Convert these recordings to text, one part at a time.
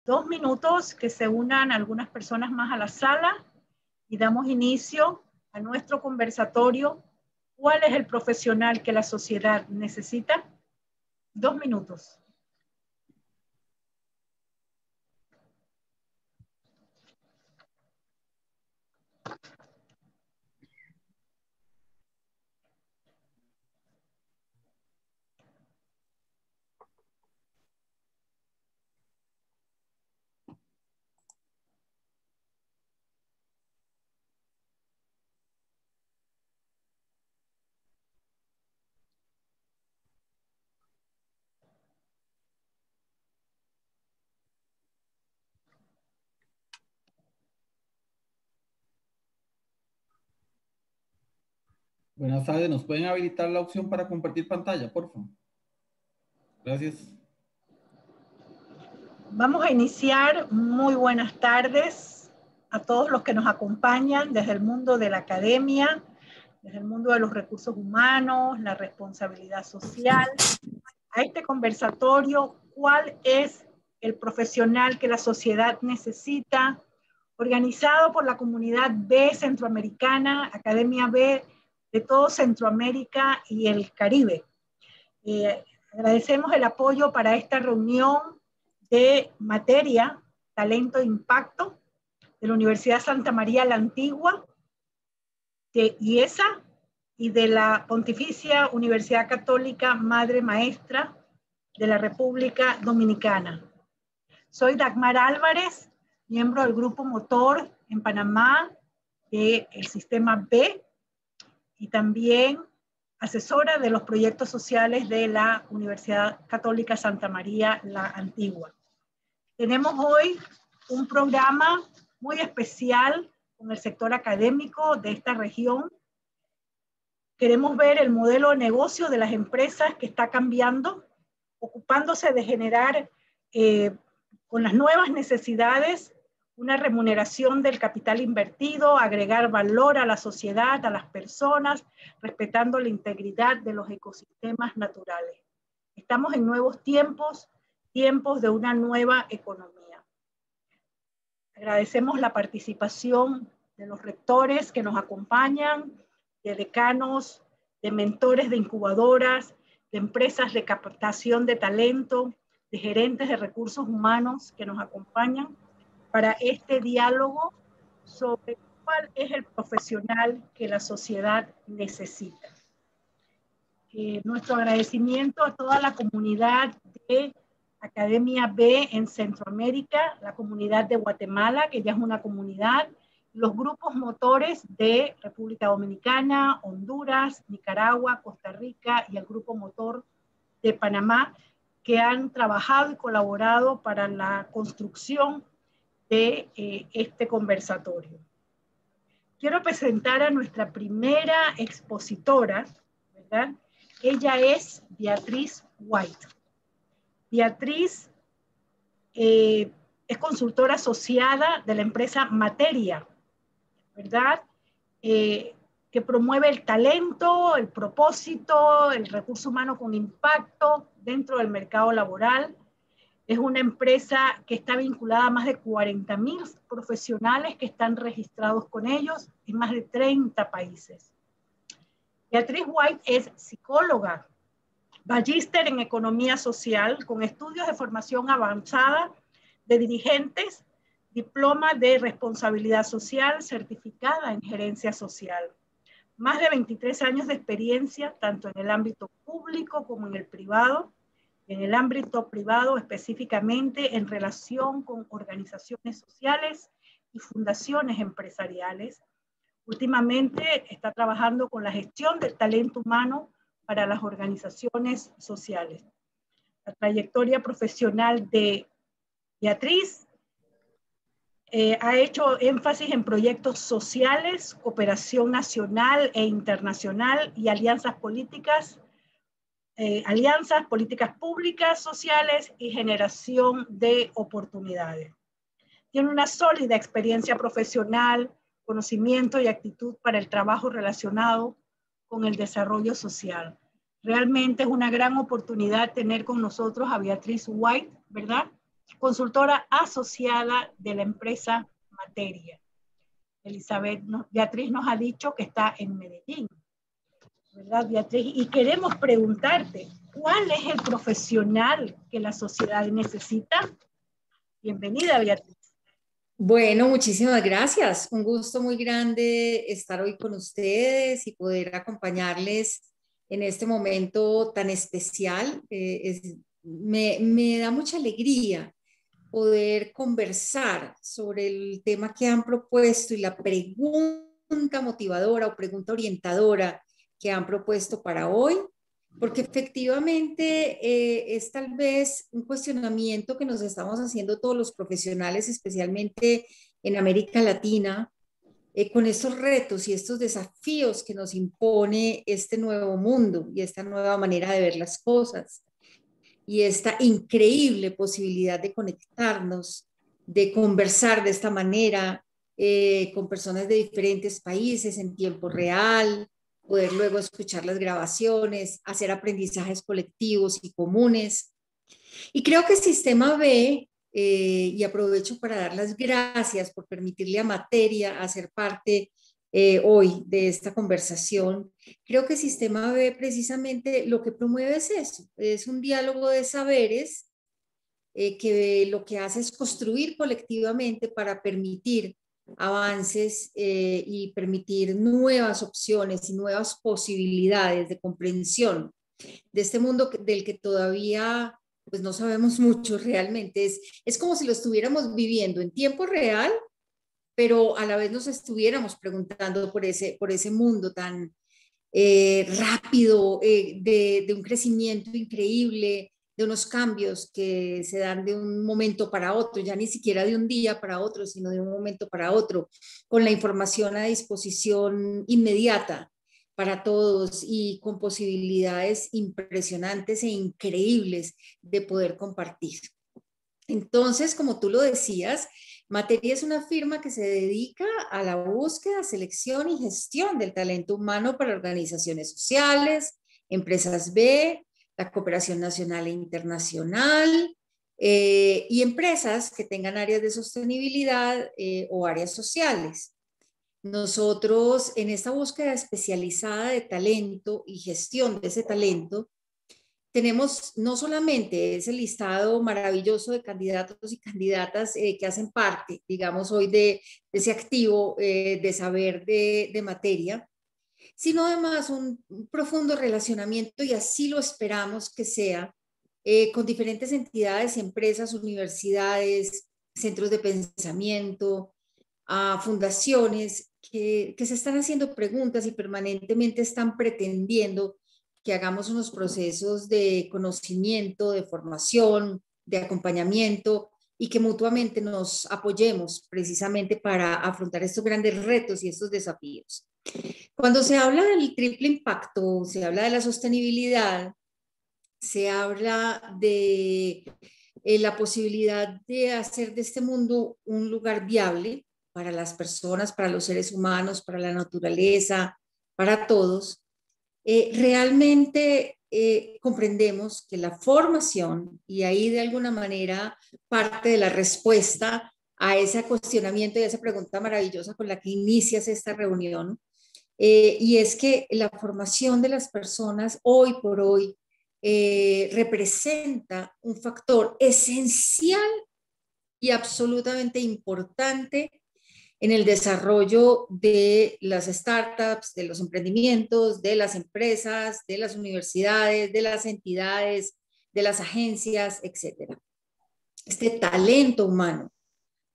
2 minutos que se unan algunas personas más a la sala y damos inicio a nuestro conversatorio. ¿Cuál es el profesional que la sociedad necesita? 2 minutos. Buenas tardes, ¿nos pueden habilitar la opción para compartir pantalla, por favor? Gracias. Vamos a iniciar. Muy buenas tardes a todos los que nos acompañan desde el mundo de la academia, desde el mundo de los recursos humanos, la responsabilidad social, a este conversatorio, ¿cuál es el profesional que la sociedad necesita? Organizado por la comunidad B centroamericana, Academia B de todo Centroamérica y el Caribe. Agradecemos el apoyo para esta reunión de materia, talento e impacto, de la Universidad Santa María la Antigua, de IESA y de la Pontificia Universidad Católica Madre Maestra de la República Dominicana. Soy Dagmar Álvarez, miembro del Grupo Motor en Panamá del Sistema B y también asesora de los proyectos sociales de la Universidad Católica Santa María la Antigua. Tenemos hoy un programa muy especial con el sector académico de esta región. Queremos ver el modelo de negocio de las empresas que está cambiando, ocupándose de generar con las nuevas necesidades una remuneración del capital invertido, agregar valor a la sociedad, a las personas, respetando la integridad de los ecosistemas naturales. Estamos en nuevos tiempos, tiempos de una nueva economía. Agradecemos la participación de los rectores que nos acompañan, de decanos, de mentores de incubadoras, de empresas de captación de talento, de gerentes de recursos humanos que nos acompañan para este diálogo sobre cuál es el profesional que la sociedad necesita. Nuestro agradecimiento a toda la comunidad de Academia B en Centroamérica, la comunidad de Guatemala, que ya es una comunidad, los grupos motores de República Dominicana, Honduras, Nicaragua, Costa Rica y el grupo motor de Panamá, que han trabajado y colaborado para la construcción de este conversatorio. Quiero presentar a nuestra primera expositora, ¿verdad? Ella es Beatriz White. Beatriz es consultora asociada de la empresa Materia, ¿verdad? Que promueve el talento, el propósito, el recurso humano con impacto dentro del mercado laboral. Es una empresa que está vinculada a más de 40,000 profesionales que están registrados con ellos en más de 30 países. Beatriz White es psicóloga, magíster en economía social, con estudios de formación avanzada de dirigentes, diploma de responsabilidad social, certificada en gerencia social. Más de 23 años de experiencia, tanto en el ámbito público como en el privado. En el ámbito privado específicamente en relación con organizaciones sociales y fundaciones empresariales. Últimamente está trabajando con la gestión del talento humano para las organizaciones sociales. La trayectoria profesional de Beatriz ha hecho énfasis en proyectos sociales, cooperación nacional e internacional y alianzas políticas, políticas públicas, sociales y generación de oportunidades. Tiene una sólida experiencia profesional, conocimiento y actitud para el trabajo relacionado con el desarrollo social. Realmente es una gran oportunidad tener con nosotros a Beatriz White, ¿verdad? consultora asociada de la empresa Materia. Beatriz nos ha dicho que está en Medellín, ¿verdad, Beatriz? Y queremos preguntarte, ¿cuál es el profesional que la sociedad necesita? Bienvenida, Beatriz. Bueno, muchísimas gracias. Un gusto muy grande estar hoy con ustedes y poder acompañarles en este momento tan especial. Me da mucha alegría poder conversar sobre el tema que han propuesto y la pregunta motivadora o pregunta orientadora que han propuesto para hoy, porque efectivamente es tal vez un cuestionamiento que nos estamos haciendo todos los profesionales, especialmente en América Latina, con estos retos y estos desafíos que nos impone este nuevo mundo y esta nueva manera de ver las cosas y esta increíble posibilidad de conectarnos, de conversar de esta manera con personas de diferentes países en tiempo real, poder luego escuchar las grabaciones, hacer aprendizajes colectivos y comunes. Y creo que Sistema B, y aprovecho para dar las gracias por permitirle a Materia hacer parte hoy de esta conversación. Creo que Sistema B precisamente lo que promueve es eso, es un diálogo de saberes que lo que hace es construir colectivamente para permitir avances y permitir nuevas opciones y nuevas posibilidades de comprensión de este mundo del que todavía pues no sabemos mucho realmente. Es como si lo estuviéramos viviendo en tiempo real, pero a la vez nos estuviéramos preguntando por ese mundo tan rápido, de un crecimiento increíble, de unos cambios que se dan de un momento para otro, ya ni siquiera de un día para otro, sino de un momento para otro, con la información a disposición inmediata para todos y con posibilidades impresionantes e increíbles de poder compartir. Entonces, como tú lo decías, Materia es una firma que se dedica a la búsqueda, selección y gestión del talento humano para organizaciones sociales, empresas B, la cooperación nacional e internacional y empresas que tengan áreas de sostenibilidad o áreas sociales. Nosotros en esta búsqueda especializada de talento y gestión de ese talento, tenemos no solamente ese listado maravilloso de candidatos y candidatas que hacen parte, digamos, hoy de ese activo de saber de Materia, sino además un profundo relacionamiento, y así lo esperamos que sea, con diferentes entidades, empresas, universidades, centros de pensamiento, fundaciones que se están haciendo preguntas y permanentemente están pretendiendo que hagamos unos procesos de conocimiento, de formación, de acompañamiento y que mutuamente nos apoyemos precisamente para afrontar estos grandes retos y estos desafíos. Cuando se habla del triple impacto, se habla de la sostenibilidad, se habla de la posibilidad de hacer de este mundo un lugar viable para las personas, para los seres humanos, para la naturaleza, para todos. Realmente comprendemos que la formación, y ahí de alguna manera parte de la respuesta a ese cuestionamiento y a esa pregunta maravillosa con la que inicias esta reunión, y es que la formación de las personas hoy por hoy representa un factor esencial y absolutamente importante en el desarrollo de las startups, de los emprendimientos, de las empresas, de las universidades, de las entidades, de las agencias, etcétera. Este talento humano,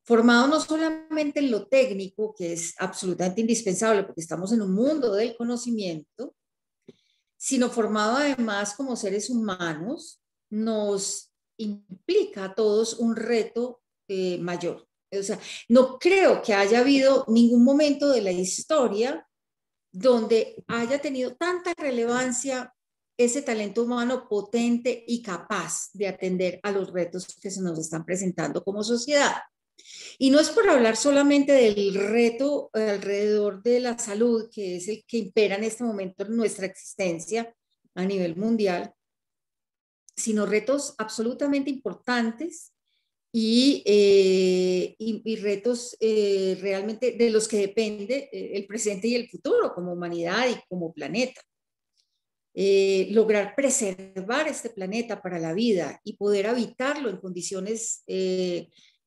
formado no solamente en lo técnico, que es absolutamente indispensable porque estamos en un mundo del conocimiento, sino formado además como seres humanos, nos implica a todos un reto mayor. O sea, no creo que haya habido ningún momento de la historia donde haya tenido tanta relevancia ese talento humano potente y capaz de atender a los retos que se nos están presentando como sociedad. Y no es por hablar solamente del reto alrededor de la salud, que es el que impera en este momento en nuestra existencia a nivel mundial, sino retos absolutamente importantes y retos realmente de los que depende el presente y el futuro como humanidad y como planeta. Lograr preservar este planeta para la vida y poder habitarlo en condiciones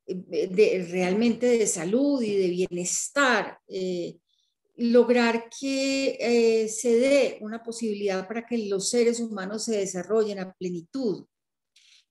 realmente de salud y de bienestar, lograr que se dé una posibilidad para que los seres humanos se desarrollen a plenitud,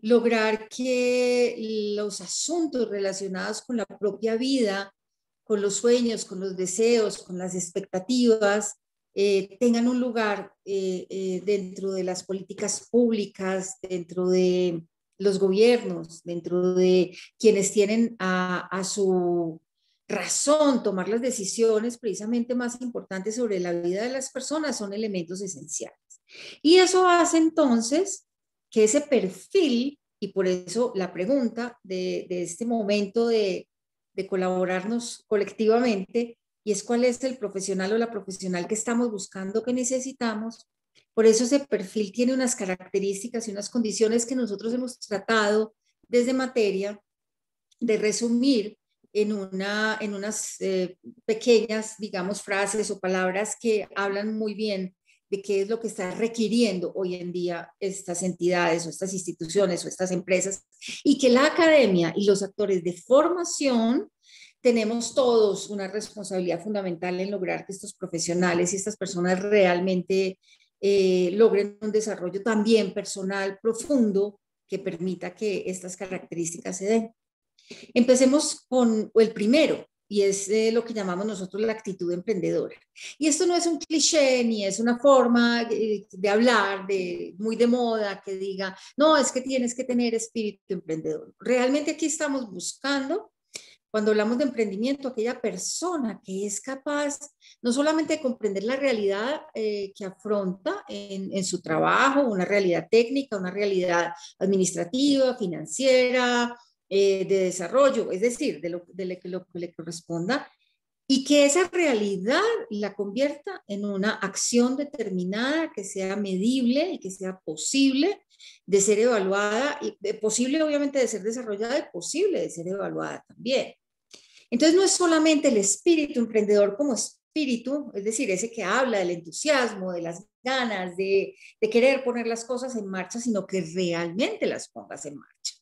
lograr que los asuntos relacionados con la propia vida, con los sueños, con los deseos, con las expectativas, tengan un lugar dentro de las políticas públicas, dentro de los gobiernos, dentro de quienes tienen a su razón tomar las decisiones precisamente más importantes sobre la vida de las personas, son elementos esenciales. Y eso hace entonces que ese perfil, y por eso la pregunta de este momento de colaborarnos colectivamente, y es cuál es el profesional o la profesional que estamos buscando, que necesitamos. Por eso ese perfil tiene unas características y unas condiciones que nosotros hemos tratado desde materia de resumir en unas pequeñas, digamos, frases o palabras que hablan muy bien de qué es lo que está requiriendo hoy en día estas entidades o estas instituciones o estas empresas, y que la academia y los actores de formación tenemos todos una responsabilidad fundamental en lograr que estos profesionales y estas personas realmente logren un desarrollo también personal profundo que permita que estas características se den. Empecemos con el primero, y es lo que llamamos nosotros la actitud emprendedora. Y esto no es un cliché, ni es una forma de hablar muy de moda que diga, no, es que tienes que tener espíritu emprendedor. Realmente aquí estamos buscando, cuando hablamos de emprendimiento, aquella persona que es capaz no solamente de comprender la realidad que afronta en su trabajo, una realidad técnica, una realidad administrativa, financiera, de desarrollo, es decir, de lo que le corresponda, y que esa realidad la convierta en una acción determinada que sea medible y que sea posible de ser evaluada, y posible obviamente de ser desarrollada y posible de ser evaluada también. Entonces no es solamente el espíritu emprendedor como espíritu, es decir, ese que habla del entusiasmo, de las ganas, de querer poner las cosas en marcha, sino que realmente las pongas en marcha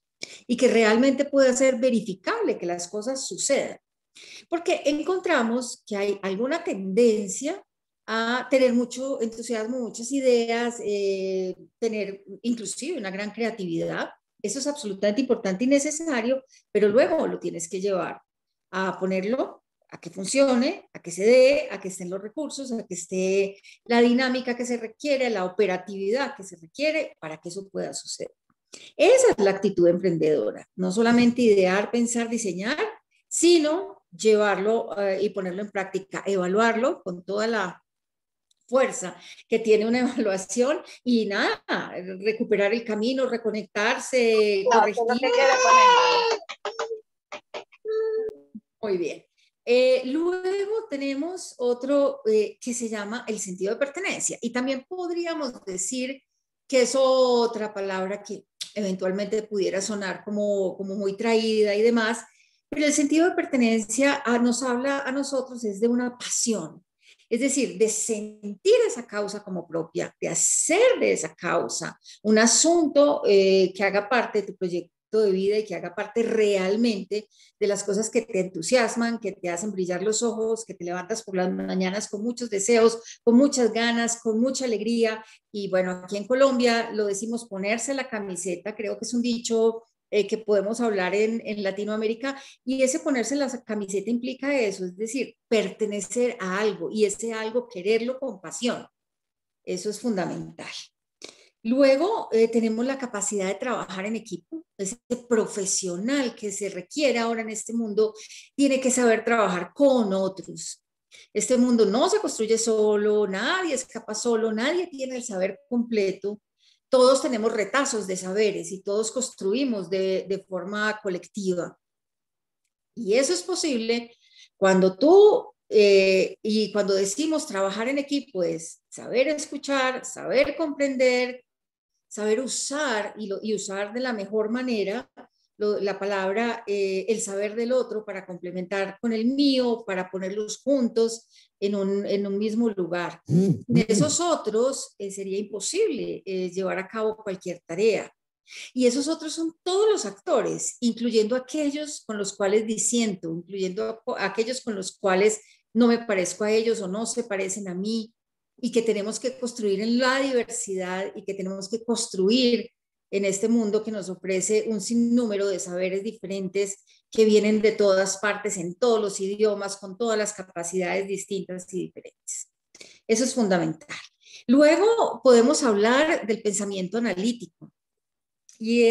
y que realmente pueda ser verificable que las cosas sucedan. Porque encontramos que hay alguna tendencia a tener mucho entusiasmo, muchas ideas, tener inclusive una gran creatividad. Eso es absolutamente importante y necesario, pero luego lo tienes que llevar a ponerlo, a que funcione, a que se dé, a que estén los recursos, a que esté la dinámica que se requiere, la operatividad que se requiere para que eso pueda suceder. Esa es la actitud emprendedora, no solamente idear, pensar, diseñar, sino llevarlo y ponerlo en práctica, evaluarlo con toda la fuerza que tiene una evaluación y nada, recuperar el camino, reconectarse, no, corregir. No te queda muy bien. Luego tenemos otro que se llama el sentido de pertenencia, y también podríamos decir que es otra palabra que eventualmente pudiera sonar como muy traída y demás, pero el sentido de pertenencia nos habla a nosotros es de una pasión, es decir, de sentir esa causa como propia, de hacer de esa causa un asunto que haga parte de tu proyecto de vida y que haga parte realmente de las cosas que te entusiasman, que te hacen brillar los ojos, que te levantas por las mañanas con muchos deseos, con muchas ganas, con mucha alegría. Y bueno, aquí en Colombia lo decimos ponerse la camiseta, creo que es un dicho que podemos hablar en Latinoamérica, y ese ponerse la camiseta implica eso, es decir, pertenecer a algo y ese algo quererlo con pasión. Eso es fundamental. Luego tenemos la capacidad de trabajar en equipo. Ese profesional que se requiere ahora en este mundo tiene que saber trabajar con otros. Este mundo no se construye solo, nadie escapa solo, nadie tiene el saber completo. Todos tenemos retazos de saberes y todos construimos de forma colectiva. Y eso es posible cuando y cuando decimos trabajar en equipo, es saber escuchar, saber comprender, saber usar y usar de la mejor manera la palabra, el saber del otro para complementar con el mío, para ponerlos juntos en un mismo lugar. De esos otros sería imposible llevar a cabo cualquier tarea. Y esos otros son todos los actores, incluyendo aquellos con los cuales disiento, incluyendo aquellos con los cuales no me parezco a ellos o no se parecen a mí, y que tenemos que construir en la diversidad y que tenemos que construir en este mundo que nos ofrece un sinnúmero de saberes diferentes que vienen de todas partes, en todos los idiomas, con todas las capacidades distintas y diferentes. Eso es fundamental. Luego podemos hablar del pensamiento analítico. Y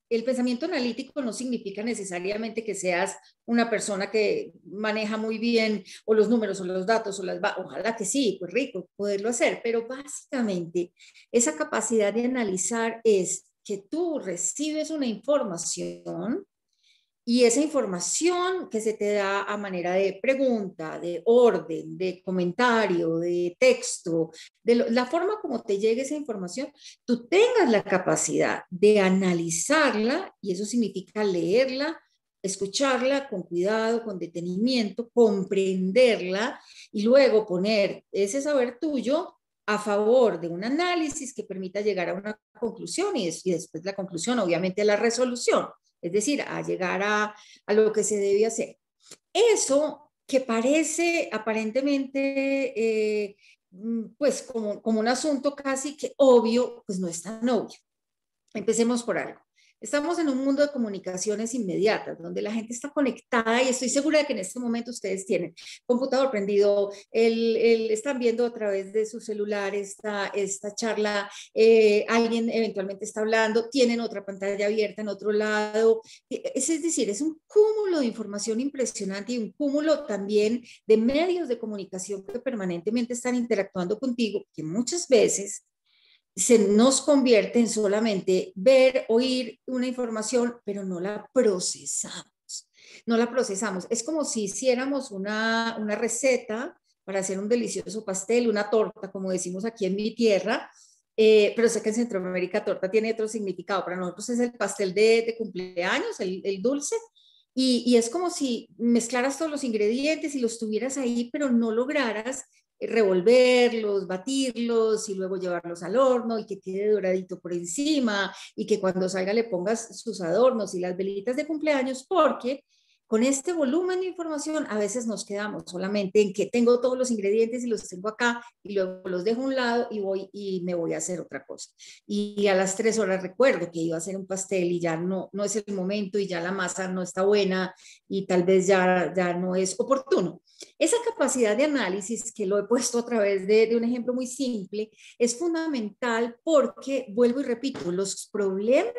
el pensamiento analítico no significa necesariamente que seas una persona que maneja muy bien o los números o los datos, ojalá que sí, pues rico poderlo hacer, pero básicamente esa capacidad de analizar es que tú recibes una información y esa información que se te da a manera de pregunta, de orden, de comentario, de texto, la forma como te llegue esa información, tú tengas la capacidad de analizarla, y eso significa leerla, escucharla con cuidado, con detenimiento, comprenderla y luego poner ese saber tuyo a favor de un análisis que permita llegar a una conclusión y después la conclusión, obviamente, la resolución. Es decir, a llegar a lo que se debe hacer. Eso que parece aparentemente pues como un asunto casi que obvio, pues no es tan obvio. Empecemos por algo. Estamos en un mundo de comunicaciones inmediatas, donde la gente está conectada, y estoy segura de que en este momento ustedes tienen computador prendido, están viendo a través de su celular esta charla, alguien eventualmente está hablando, tienen otra pantalla abierta en otro lado. Es decir, es un cúmulo de información impresionante y un cúmulo también de medios de comunicación que permanentemente están interactuando contigo, que muchas veces se nos convierte en solamente ver, oír una información, pero no la procesamos. No la procesamos. Es como si hiciéramos una receta para hacer un delicioso pastel, una torta, como decimos aquí en mi tierra, pero sé que en Centroamérica torta tiene otro significado. Para nosotros es el pastel de cumpleaños, el dulce, y es como si mezclaras todos los ingredientes y los tuvieras ahí, pero no lograras revolverlos, batirlos y luego llevarlos al horno y que quede doradito por encima y que cuando salga le pongas sus adornos y las velitas de cumpleaños, porque con este volumen de información a veces nos quedamos solamente en que tengo todos los ingredientes y los tengo acá y luego los dejo a un lado y me voy a hacer otra cosa. Y a las 3 horas recuerdo que iba a hacer un pastel y ya no es el momento y ya la masa no está buena y tal vez ya no es oportuno. Esa capacidad de análisis, que lo he puesto a través de un ejemplo muy simple, es fundamental porque, vuelvo y repito, los problemas,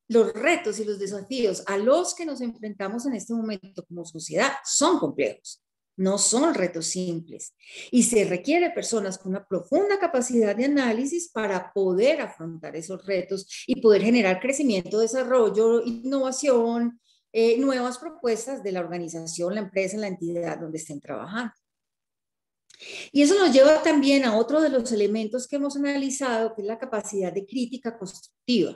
los retos y los desafíos a los que nos enfrentamos en este momento como sociedad son complejos, no son retos simples. Y se requiere personas con una profunda capacidad de análisis para poder afrontar esos retos y poder generar crecimiento, desarrollo, innovación, nuevas propuestas de la organización, la empresa, la entidad donde estén trabajando. Y eso nos lleva también a otro de los elementos que hemos analizado, que es la capacidad de crítica constructiva.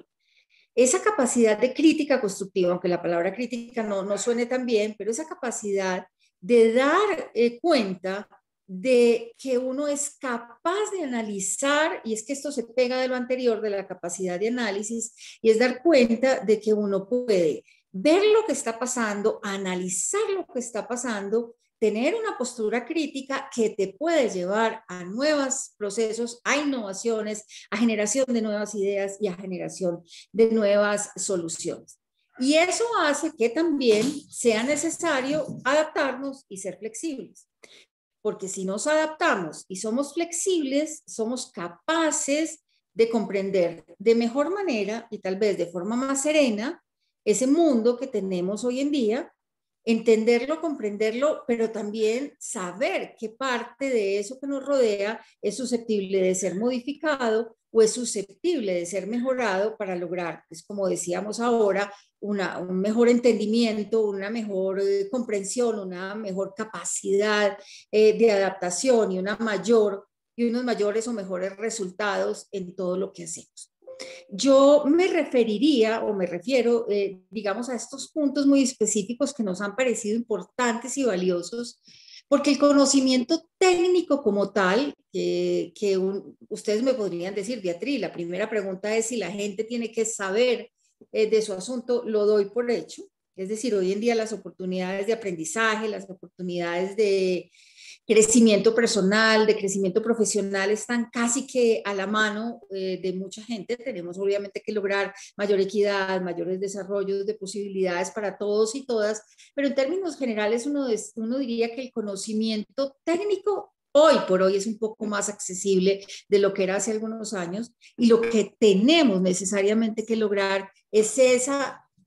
Esa capacidad de crítica constructiva, aunque la palabra crítica no suene tan bien, pero esa capacidad de dar cuenta de que uno es capaz de analizar, y es que esto se pega de lo anterior, de la capacidad de análisis, y es dar cuenta de que uno puede ver lo que está pasando, analizar lo que está pasando, tener una postura crítica que te puede llevar a nuevos procesos, a innovaciones, a generación de nuevas ideas y a generación de nuevas soluciones. Y eso hace que también sea necesario adaptarnos y ser flexibles. Porque si nos adaptamos y somos flexibles, somos capaces de comprender de mejor manera y tal vez de forma más serena ese mundo que tenemos hoy en día, entenderlo, comprenderlo, pero también saber qué parte de eso que nos rodea es susceptible de ser modificado o es susceptible de ser mejorado para lograr, pues, como decíamos ahora, un mejor entendimiento, una mejor comprensión, una mejor capacidad de adaptación y unos mayores o mejores resultados en todo lo que hacemos. Yo me referiría o me refiero, digamos, a estos puntos muy específicos que nos han parecido importantes y valiosos, porque el conocimiento técnico como tal, ustedes me podrían decir, Beatriz, la primera pregunta es si la gente tiene que saber de su asunto, lo doy por hecho. Es decir, hoy en día las oportunidades de aprendizaje, las oportunidades de crecimiento personal, de crecimiento profesional están casi que a la mano de mucha gente. Tenemos obviamente que lograr mayor equidad, mayores desarrollos de posibilidades para todos y todas, pero en términos generales uno diría que el conocimiento técnico hoy por hoy es un poco más accesible de lo que era hace algunos años, y lo que tenemos necesariamente que lograr es ese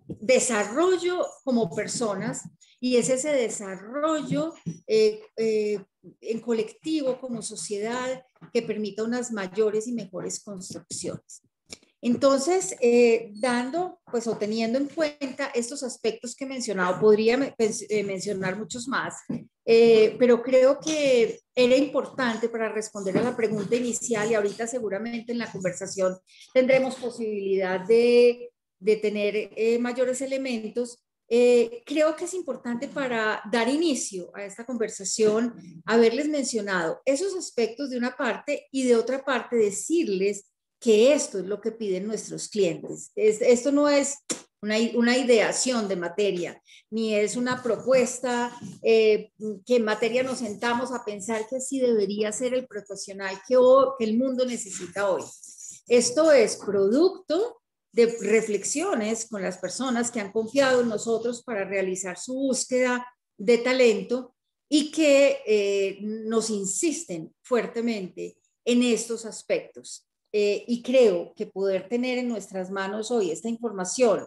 desarrollo como personas, y es ese desarrollo en colectivo como sociedad que permita unas mayores y mejores construcciones. Entonces, dando, pues, o teniendo en cuenta estos aspectos que he mencionado, podría mencionar muchos más, pero creo que era importante para responder a la pregunta inicial, y ahorita seguramente en la conversación tendremos posibilidad de tener mayores elementos. Creo que es importante para dar inicio a esta conversación haberles mencionado esos aspectos de una parte, y de otra parte decirles que esto es lo que piden nuestros clientes. Esto no es una ideación de materia, ni es una propuesta que en materia nos sentamos a pensar que así debería ser el profesional que el mundo necesita hoy. Esto es producto de reflexiones con las personas que han confiado en nosotros para realizar su búsqueda de talento, y que nos insisten fuertemente en estos aspectos. Y creo que poder tener en nuestras manos hoy esta información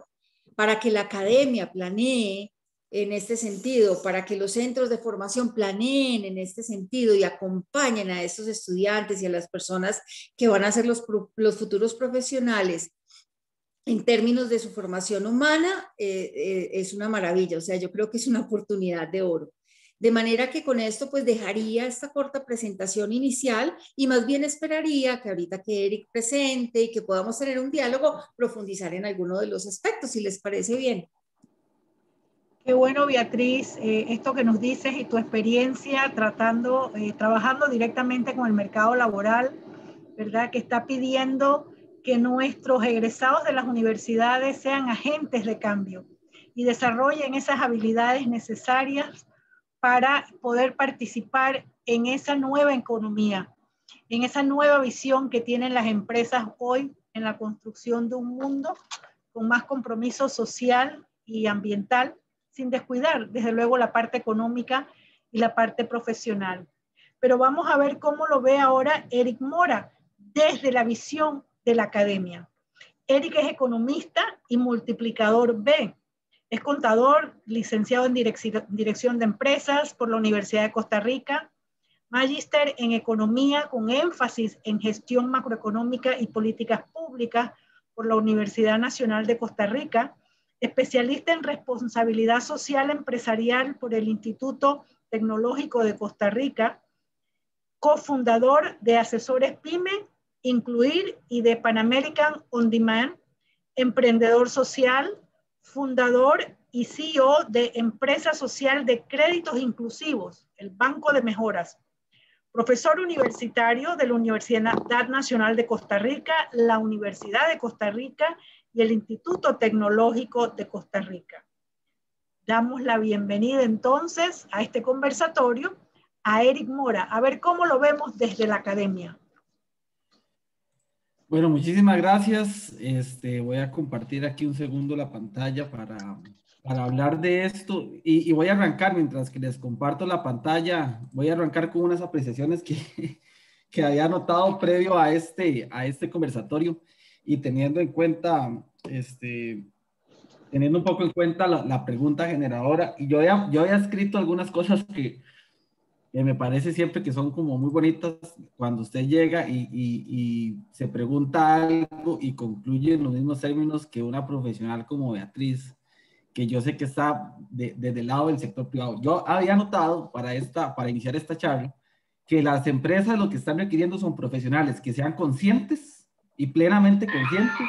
para que la academia planee en este sentido, para que los centros de formación planeen en este sentido y acompañen a estos estudiantes y a las personas que van a ser los futuros profesionales en términos de su formación humana, es una maravilla. O sea, yo creo que es una oportunidad de oro. De manera que con esto pues dejaría esta corta presentación inicial, y más bien esperaría que ahorita que Eric presente y que podamos tener un diálogo, profundizar en alguno de los aspectos, si les parece bien. Qué bueno, Beatriz, esto que nos dices y tu experiencia trabajando directamente con el mercado laboral, ¿verdad? Que está pidiendo que nuestros egresados de las universidades sean agentes de cambio y desarrollen esas habilidades necesarias para poder participar en esa nueva economía, en esa nueva visión que tienen las empresas hoy en la construcción de un mundo con más compromiso social y ambiental, sin descuidar, desde luego, la parte económica y la parte profesional. Pero vamos a ver cómo lo ve ahora Eric Mora, desde la visión de la academia. Eric es economista y multiplicador B. Es contador, licenciado en Dirección de Empresas por la Universidad de Costa Rica, magíster en Economía con énfasis en Gestión Macroeconómica y Políticas Públicas por la Universidad Nacional de Costa Rica, especialista en Responsabilidad Social Empresarial por el Instituto Tecnológico de Costa Rica, cofundador de Asesores PYME, Incluir y de Pan American On Demand, emprendedor social, fundador y CEO de Empresa Social de Créditos Inclusivos, el Banco de Mejoras, profesor universitario de la Universidad Nacional de Costa Rica, la Universidad de Costa Rica y el Instituto Tecnológico de Costa Rica. Damos la bienvenida entonces a este conversatorio a Eric Mora, a ver cómo lo vemos desde la academia. Bueno, muchísimas gracias. Voy a compartir aquí un segundo la pantalla para hablar de esto, y voy a arrancar, mientras que les comparto la pantalla, voy a arrancar con unas apreciaciones que había anotado previo a este conversatorio, y teniendo en cuenta, teniendo un poco en cuenta la pregunta generadora. Y yo había escrito algunas cosas que me parece siempre que son como muy bonitas cuando usted llega y se pregunta algo y concluye en los mismos términos que una profesional como Beatriz, que yo sé que está desde el lado del sector privado. Yo había notado para iniciar esta charla que las empresas lo que están requiriendo son profesionales que sean conscientes y plenamente conscientes.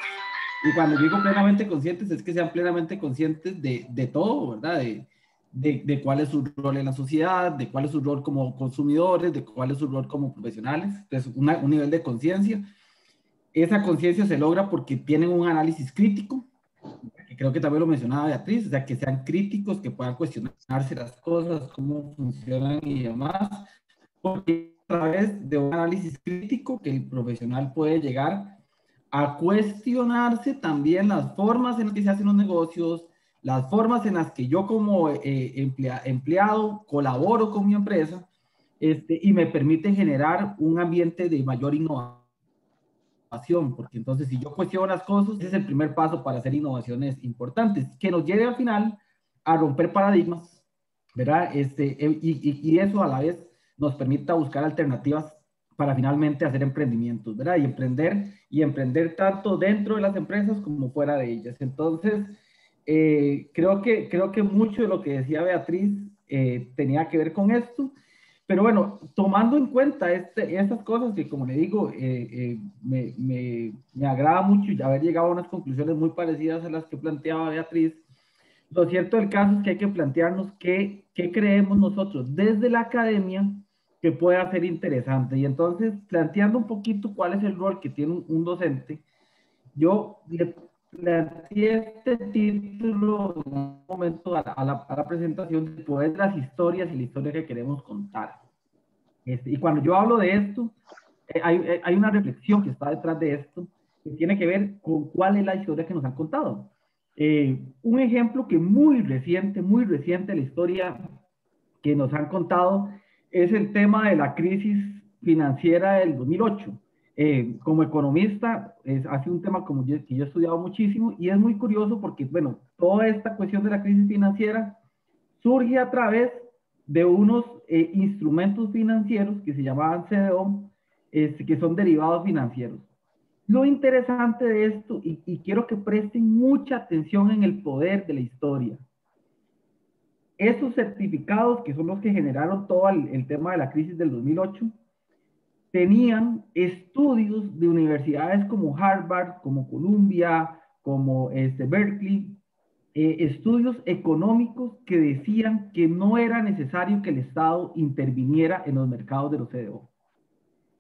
Y cuando digo plenamente conscientes, es que sean plenamente conscientes de todo, ¿verdad? De cuál es su rol en la sociedad, de cuál es su rol como consumidores, de cuál es su rol como profesionales. Entonces, un nivel de conciencia. Esa conciencia se logra porque tienen un análisis crítico, que creo que también lo mencionaba Beatriz, o sea, que sean críticos, que puedan cuestionarse las cosas, cómo funcionan y demás, porque a través de un análisis crítico que el profesional puede llegar a cuestionarse también las formas en las que se hacen los negocios, las formas en las que yo como empleado colaboro con mi empresa, y me permite generar un ambiente de mayor innovación, porque entonces si yo cuestiono las cosas, ese es el primer paso para hacer innovaciones importantes, que nos lleve al final a romper paradigmas, ¿verdad? Y eso a la vez nos permita buscar alternativas para finalmente hacer emprendimientos, ¿verdad? Y emprender tanto dentro de las empresas como fuera de ellas. Entonces, creo que mucho de lo que decía Beatriz tenía que ver con esto. Pero bueno, tomando en cuenta estas cosas que, como le digo, me agrada mucho haber llegado a unas conclusiones muy parecidas a las que planteaba Beatriz. Lo cierto del caso es que hay que plantearnos qué creemos nosotros desde la academia que pueda ser interesante. Y entonces, planteando un poquito cuál es el rol que tiene un docente, yo le planteé este título en un momento a la presentación de poder las historias y la historia que queremos contar. Y cuando yo hablo de esto, hay una reflexión que está detrás de esto, que tiene que ver con cuál es la historia que nos han contado. Un ejemplo que muy reciente la historia que nos han contado es el tema de la crisis financiera del 2008. Como economista, ha sido un tema que yo he estudiado muchísimo y es muy curioso porque, bueno, toda esta cuestión de la crisis financiera surge a través de unos instrumentos financieros que se llamaban CDO, que son derivados financieros. Lo interesante de esto, y quiero que presten mucha atención en el poder de la historia, esos certificados, que son los que generaron todo el tema de la crisis del 2008, tenían estudios de universidades como Harvard, como Columbia, como Berkeley, estudios económicos que decían que no era necesario que el Estado interviniera en los mercados de los CDO.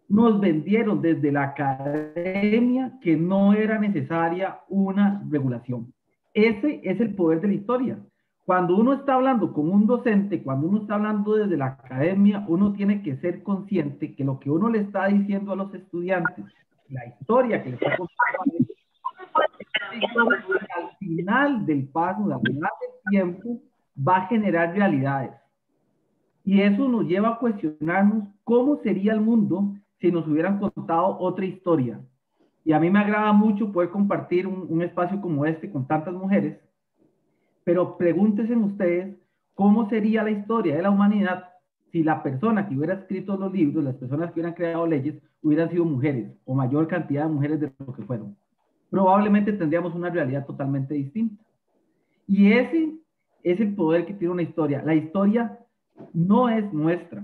Nos vendieron desde la academia que no era necesaria una regulación. Ese es el poder de la historia. Cuando uno está hablando con un docente, cuando uno está hablando desde la academia, uno tiene que ser consciente que lo que uno le está diciendo a los estudiantes, la historia que le está contando, al final del paso, al final del tiempo, va a generar realidades. Y eso nos lleva a cuestionarnos cómo sería el mundo si nos hubieran contado otra historia. Y a mí me agrada mucho poder compartir un espacio como este con tantas mujeres, pero pregúntense ustedes cómo sería la historia de la humanidad si la persona que hubiera escrito los libros, las personas que hubieran creado leyes, hubieran sido mujeres o mayor cantidad de mujeres de lo que fueron. Probablemente tendríamos una realidad totalmente distinta. Y ese es el poder que tiene una historia. La historia no es neutra,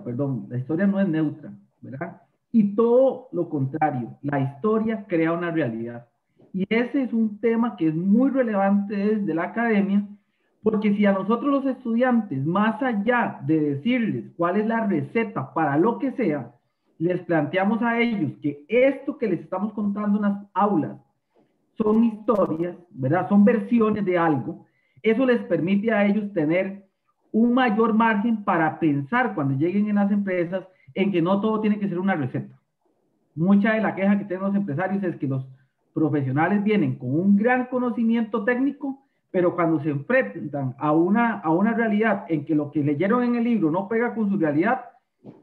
perdón. La historia no es neutra, ¿verdad? Y todo lo contrario, la historia crea una realidad. Y ese es un tema que es muy relevante desde la academia, porque si a nosotros los estudiantes, más allá de decirles cuál es la receta para lo que sea, les planteamos a ellos que esto que les estamos contando en las aulas son historias, ¿verdad? Son versiones de algo. Eso les permite a ellos tener un mayor margen para pensar cuando lleguen en las empresas en que no todo tiene que ser una receta. Mucha de la queja que tienen los empresarios es que los profesionales vienen con un gran conocimiento técnico, pero cuando se enfrentan a una realidad en que lo que leyeron en el libro no pega con su realidad,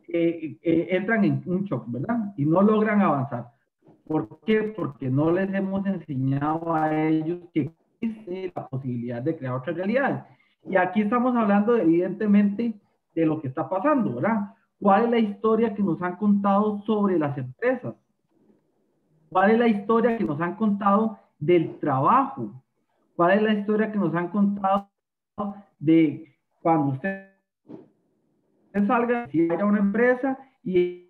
entran en un shock, ¿verdad? Y no logran avanzar. ¿Por qué? Porque no les hemos enseñado a ellos que existe la posibilidad de crear otras realidades. Y aquí estamos hablando, evidentemente, de lo que está pasando, ¿verdad? ¿Cuál es la historia que nos han contado sobre las empresas? ¿Cuál es la historia que nos han contado del trabajo? ¿Cuál es la historia que nos han contado de cuando usted salga, si vaya a una empresa y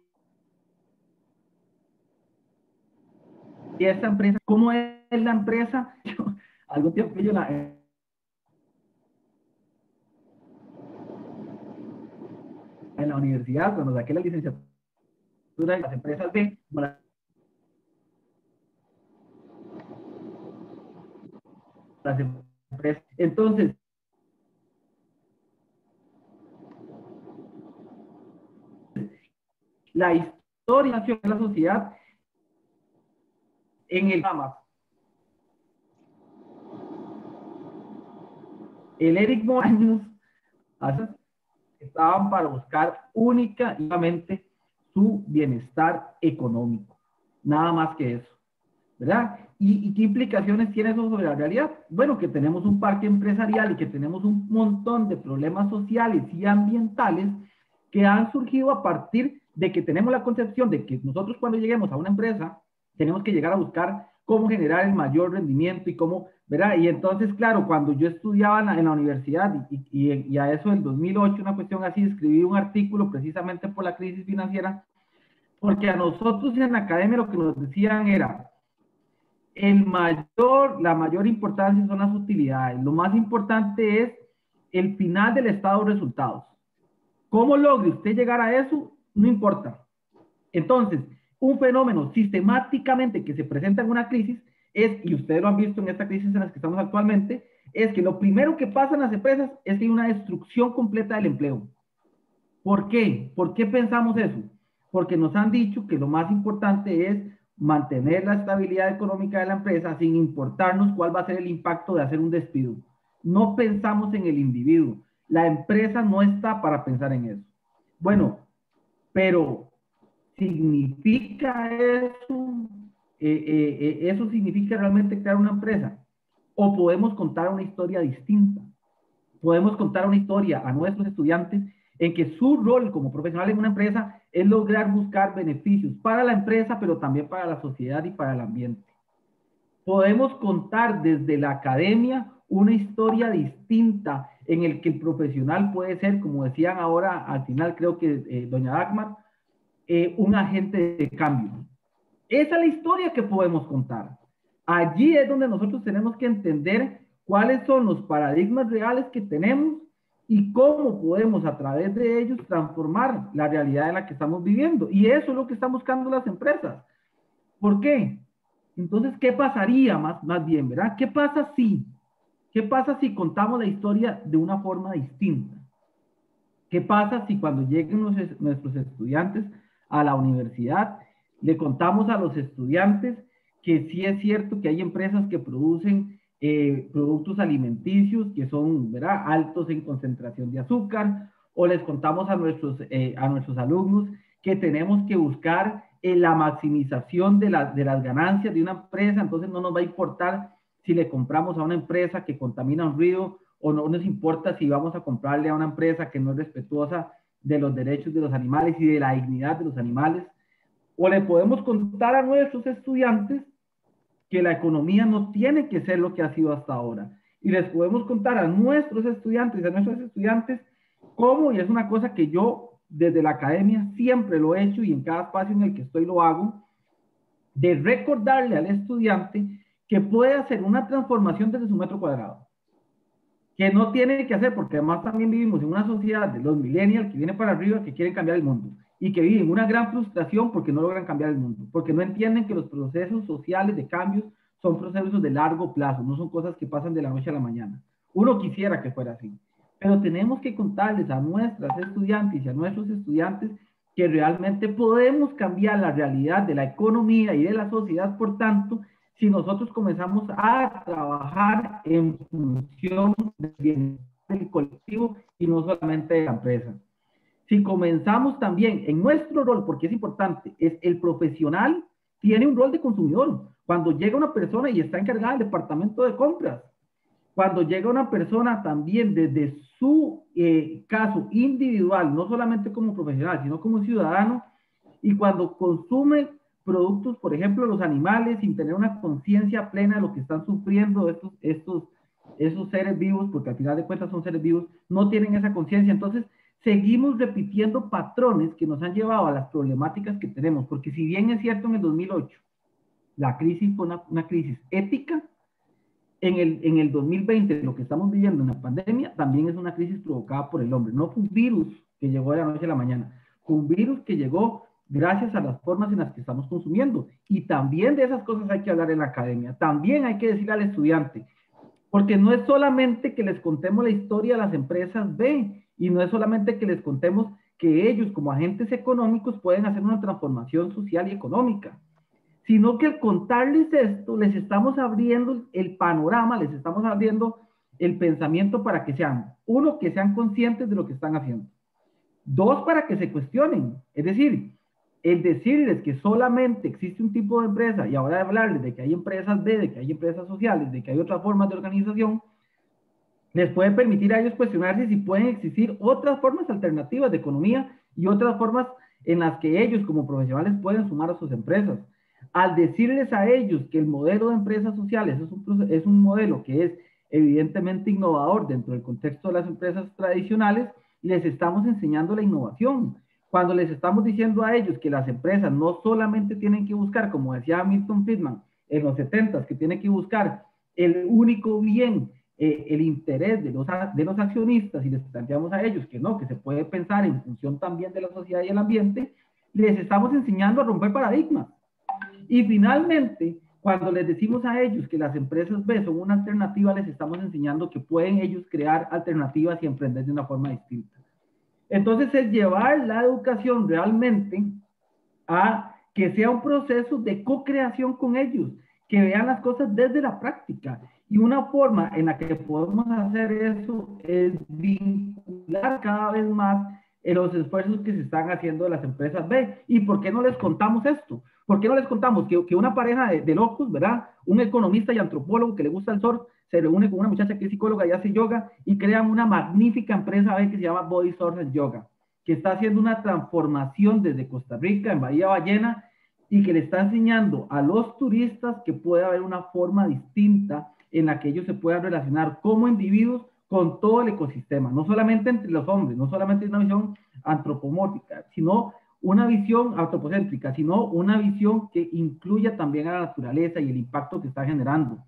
Y esta empresa, ¿cómo es la empresa? Algún tiempo yo en la universidad, cuando saqué la licenciatura de las empresas B, las empresas. Entonces, la historia de la sociedad en el drama. El Eric Moraños estaban para buscar únicamente su bienestar económico, nada más que eso, ¿verdad? ¿Y qué implicaciones tiene eso sobre la realidad? Bueno, que tenemos un parque empresarial y que tenemos un montón de problemas sociales y ambientales que han surgido a partir de que tenemos la concepción de que nosotros cuando lleguemos a una empresa tenemos que llegar a buscar cómo generar el mayor rendimiento y cómo, ¿verdad? Y entonces, claro, cuando yo estudiaba en la universidad y a eso del 2008, una cuestión así, escribí un artículo precisamente por la crisis financiera, porque a nosotros en la academia lo que nos decían era, la mayor importancia son las utilidades, lo más importante es el final del estado de resultados. ¿Cómo logre usted llegar a eso? No importa. Entonces, un fenómeno sistemáticamente que se presenta en una crisis es, y ustedes lo han visto en esta crisis en la que estamos actualmente, es que lo primero que pasa en las empresas es que hay una destrucción completa del empleo. ¿Por qué? ¿Por qué pensamos eso? Porque nos han dicho que lo más importante es mantener la estabilidad económica de la empresa sin importarnos cuál va a ser el impacto de hacer un despido. No pensamos en el individuo. La empresa no está para pensar en eso. Bueno, pero ¿significa eso? ¿Eso significa realmente crear una empresa? ¿O podemos contar una historia distinta? Podemos contar una historia a nuestros estudiantes en que su rol como profesional en una empresa es lograr buscar beneficios para la empresa, pero también para la sociedad y para el ambiente. Podemos contar desde la academia una historia distinta en el que el profesional puede ser, como decían ahora al final, creo que doña Dagmar, un agente de cambio. Esa es la historia que podemos contar. Allí es donde nosotros tenemos que entender cuáles son los paradigmas reales que tenemos y cómo podemos a través de ellos transformar la realidad en la que estamos viviendo. Y eso es lo que están buscando las empresas. ¿Por qué? Entonces, ¿qué pasaría más bien, verdad? ¿Qué pasa si contamos la historia de una forma distinta? ¿Qué pasa si cuando lleguen nuestros estudiantes a la universidad, le contamos a los estudiantes que sí es cierto que hay empresas que producen productos alimenticios que son, ¿verdad?, altos en concentración de azúcar, o les contamos a nuestros alumnos que tenemos que buscar la maximización de las ganancias de una empresa, entonces no nos va a importar si le compramos a una empresa que contamina un río, o no nos importa si vamos a comprarle a una empresa que no es respetuosa de los derechos de los animales y de la dignidad de los animales, o le podemos contar a nuestros estudiantes que la economía no tiene que ser lo que ha sido hasta ahora. Y les podemos contar a nuestros estudiantes cómo, y es una cosa que yo desde la academia siempre lo he hecho y en cada espacio en el que estoy lo hago, de recordarle al estudiante que puede hacer una transformación desde su metro cuadrado. Que no tiene que hacer, porque además también vivimos en una sociedad de los millennials que vienen para arriba, que quieren cambiar el mundo y que viven una gran frustración porque no logran cambiar el mundo, porque no entienden que los procesos sociales de cambios son procesos de largo plazo, no son cosas que pasan de la noche a la mañana. Uno quisiera que fuera así, pero tenemos que contarles a nuestras estudiantes y a nuestros estudiantes que realmente podemos cambiar la realidad de la economía y de la sociedad, por tanto, si nosotros comenzamos a trabajar en función del bienestar del colectivo y no solamente de la empresa. Si comenzamos también en nuestro rol, porque es importante, es el profesional tiene un rol de consumidor. Cuando llega una persona y está encargada del departamento de compras, cuando llega una persona también desde su caso individual, no solamente como profesional, sino como ciudadano, y cuando consume productos, por ejemplo, los animales, sin tener una conciencia plena de lo que están sufriendo esos seres vivos, porque al final de cuentas son seres vivos, no tienen esa conciencia. Entonces, seguimos repitiendo patrones que nos han llevado a las problemáticas que tenemos, porque si bien es cierto en el 2008, La crisis fue una crisis ética. En el 2020, lo que estamos viviendo en la pandemia, también es una crisis provocada por el hombre. No fue un virus que llegó de la noche a la mañana, fue un virus que llegó gracias a las formas en las que estamos consumiendo. Y también de esas cosas hay que hablar en la academia. También hay que decirle al estudiante, porque no es solamente que les contemos la historia de las empresas B, y no es solamente que les contemos que ellos como agentes económicos pueden hacer una transformación social y económica, sino que al contarles esto, les estamos abriendo el panorama, les estamos abriendo el pensamiento para que sean, uno, que sean conscientes de lo que están haciendo. Dos, para que se cuestionen. Es decir, el decirles que solamente existe un tipo de empresa y ahora hablarles de que hay empresas B, de que hay empresas sociales, de que hay otras formas de organización, les puede permitir a ellos cuestionarse si pueden existir otras formas alternativas de economía y otras formas en las que ellos como profesionales pueden sumar a sus empresas. Al decirles a ellos que el modelo de empresas sociales es un modelo que es evidentemente innovador dentro del contexto de las empresas tradicionales, les estamos enseñando la innovación. Cuando les estamos diciendo a ellos que las empresas no solamente tienen que buscar, como decía Milton Friedman en los 70s, que tienen que buscar el único bien, el interés de los accionistas, y les planteamos a ellos que no, que se puede pensar en función también de la sociedad y el ambiente, les estamos enseñando a romper paradigmas. Y finalmente, cuando les decimos a ellos que las empresas B son una alternativa, les estamos enseñando que pueden ellos crear alternativas y emprender de una forma distinta. Entonces, es llevar la educación realmente a que sea un proceso de co-creación con ellos, que vean las cosas desde la práctica. Y una forma en la que podemos hacer eso es vincular cada vez más los esfuerzos que se están haciendo de las empresas B. ¿Y por qué no les contamos esto? ¿Por qué no les contamos que una pareja de locos, ¿verdad? Un economista y antropólogo que le gusta el surf, se reúne con una muchacha que es psicóloga y hace yoga y crean una magnífica empresa B que se llama Body Surf and Yoga, que está haciendo una transformación desde Costa Rica, en Bahía Ballena, y que le está enseñando a los turistas que puede haber una forma distinta en la que ellos se puedan relacionar como individuos con todo el ecosistema, no solamente entre los hombres, no solamente una visión antropomórfica, sino una visión antropocéntrica, sino una visión que incluya también a la naturaleza y el impacto que está generando.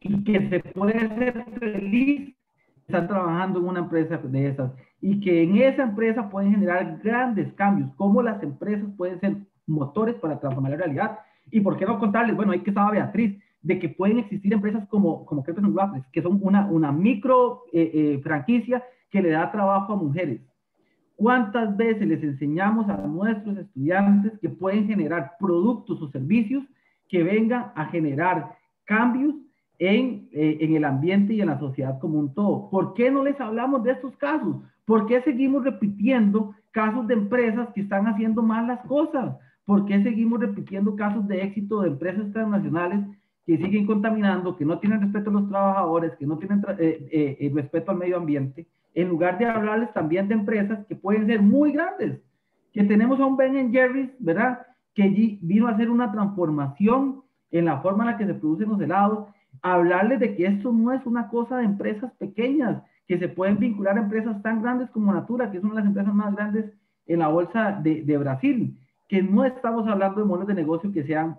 Y que se puede ser feliz, están trabajando en una empresa de esas, y que en esa empresa pueden generar grandes cambios, como las empresas pueden ser motores para transformar la realidad. Y por qué no contarles, bueno, ahí que estaba Beatriz, de que pueden existir empresas como Crepes and Waffles, que son una micro franquicia que le da trabajo a mujeres. ¿Cuántas veces les enseñamos a nuestros estudiantes que pueden generar productos o servicios que vengan a generar cambios en el ambiente y en la sociedad como un todo? ¿Por qué no les hablamos de estos casos? ¿Por qué seguimos repitiendo casos de empresas que están haciendo mal las cosas? ¿Por qué seguimos repitiendo casos de éxito de empresas transnacionales que siguen contaminando, que no tienen respeto a los trabajadores, que no tienen respeto al medio ambiente, en lugar de hablarles también de empresas que pueden ser muy grandes? Que tenemos a un Ben & Jerry's, ¿verdad?, que vino a hacer una transformación en la forma en la que se producen los helados, hablarles de que esto no es una cosa de empresas pequeñas, que se pueden vincular a empresas tan grandes como Natura, que es una de las empresas más grandes en la bolsa de Brasil, que no estamos hablando de modelos de negocio que sean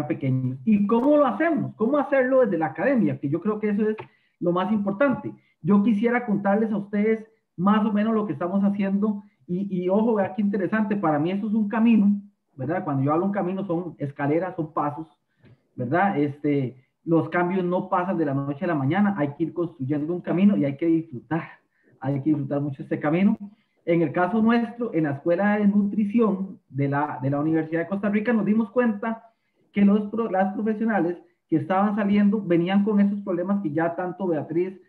pequeños. ¿Y cómo lo hacemos? ¿Cómo hacerlo desde la academia? Que yo creo que eso es lo más importante. Yo quisiera contarles a ustedes más o menos lo que estamos haciendo y ojo, vea qué interesante, para mí eso es un camino, ¿verdad? Cuando yo hablo un camino son escaleras, son pasos, ¿verdad? Los cambios no pasan de la noche a la mañana, hay que ir construyendo un camino y hay que disfrutar mucho este camino. En el caso nuestro, en la Escuela de Nutrición de la Universidad de Costa Rica, nos dimos cuenta que las profesionales que estaban saliendo venían con esos problemas que ya tanto Beatriz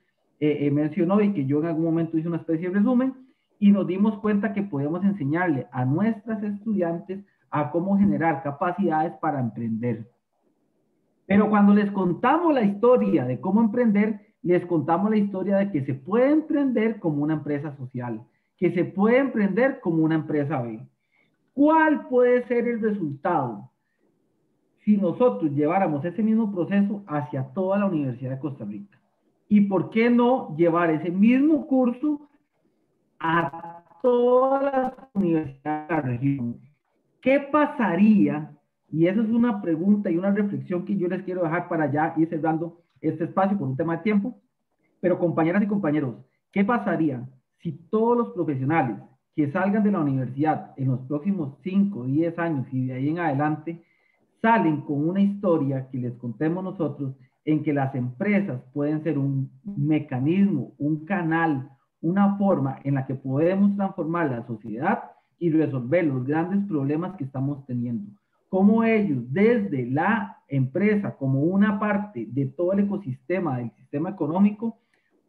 mencionó y que yo en algún momento hice una especie de resumen, y nos dimos cuenta que podíamos enseñarle a nuestras estudiantes a cómo generar capacidades para emprender. Pero cuando les contamos la historia de cómo emprender, les contamos la historia de que se puede emprender como una empresa social, que se puede emprender como una empresa B. ¿Cuál puede ser el resultado si nosotros lleváramos ese mismo proceso hacia toda la Universidad de Costa Rica? ¿Y por qué no llevar ese mismo curso a todas las universidades de la región? ¿Qué pasaría Y esa es una pregunta y una reflexión que yo les quiero dejar para ya ir cerrando este espacio por un tema de tiempo. Pero compañeras y compañeros, ¿qué pasaría si todos los profesionales que salgan de la universidad en los próximos 5, 10 años y de ahí en adelante salen con una historia que les contemos nosotros en que las empresas pueden ser un mecanismo, un canal, una forma en la que podemos transformar la sociedad y resolver los grandes problemas que estamos teniendo? Cómo ellos, desde la empresa, como una parte de todo el ecosistema, del sistema económico,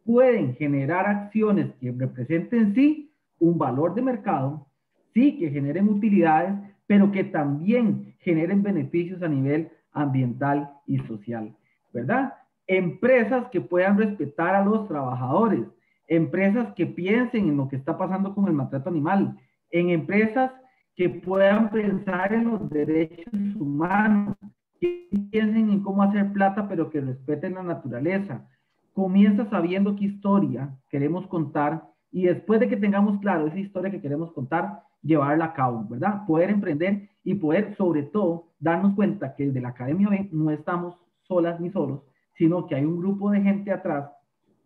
pueden generar acciones que representen sí un valor de mercado, sí que generen utilidades, pero que también generen beneficios a nivel ambiental y social, ¿verdad? Empresas que puedan respetar a los trabajadores, empresas que piensen en lo que está pasando con el maltrato animal, en empresas que puedan pensar en los derechos humanos, que piensen en cómo hacer plata, pero que respeten la naturaleza. Comienza sabiendo qué historia queremos contar y después de que tengamos claro esa historia que queremos contar, llevarla a cabo, ¿verdad? Poder emprender y poder, sobre todo, darnos cuenta que desde la Academia B no estamos solas ni solos, sino que hay un grupo de gente atrás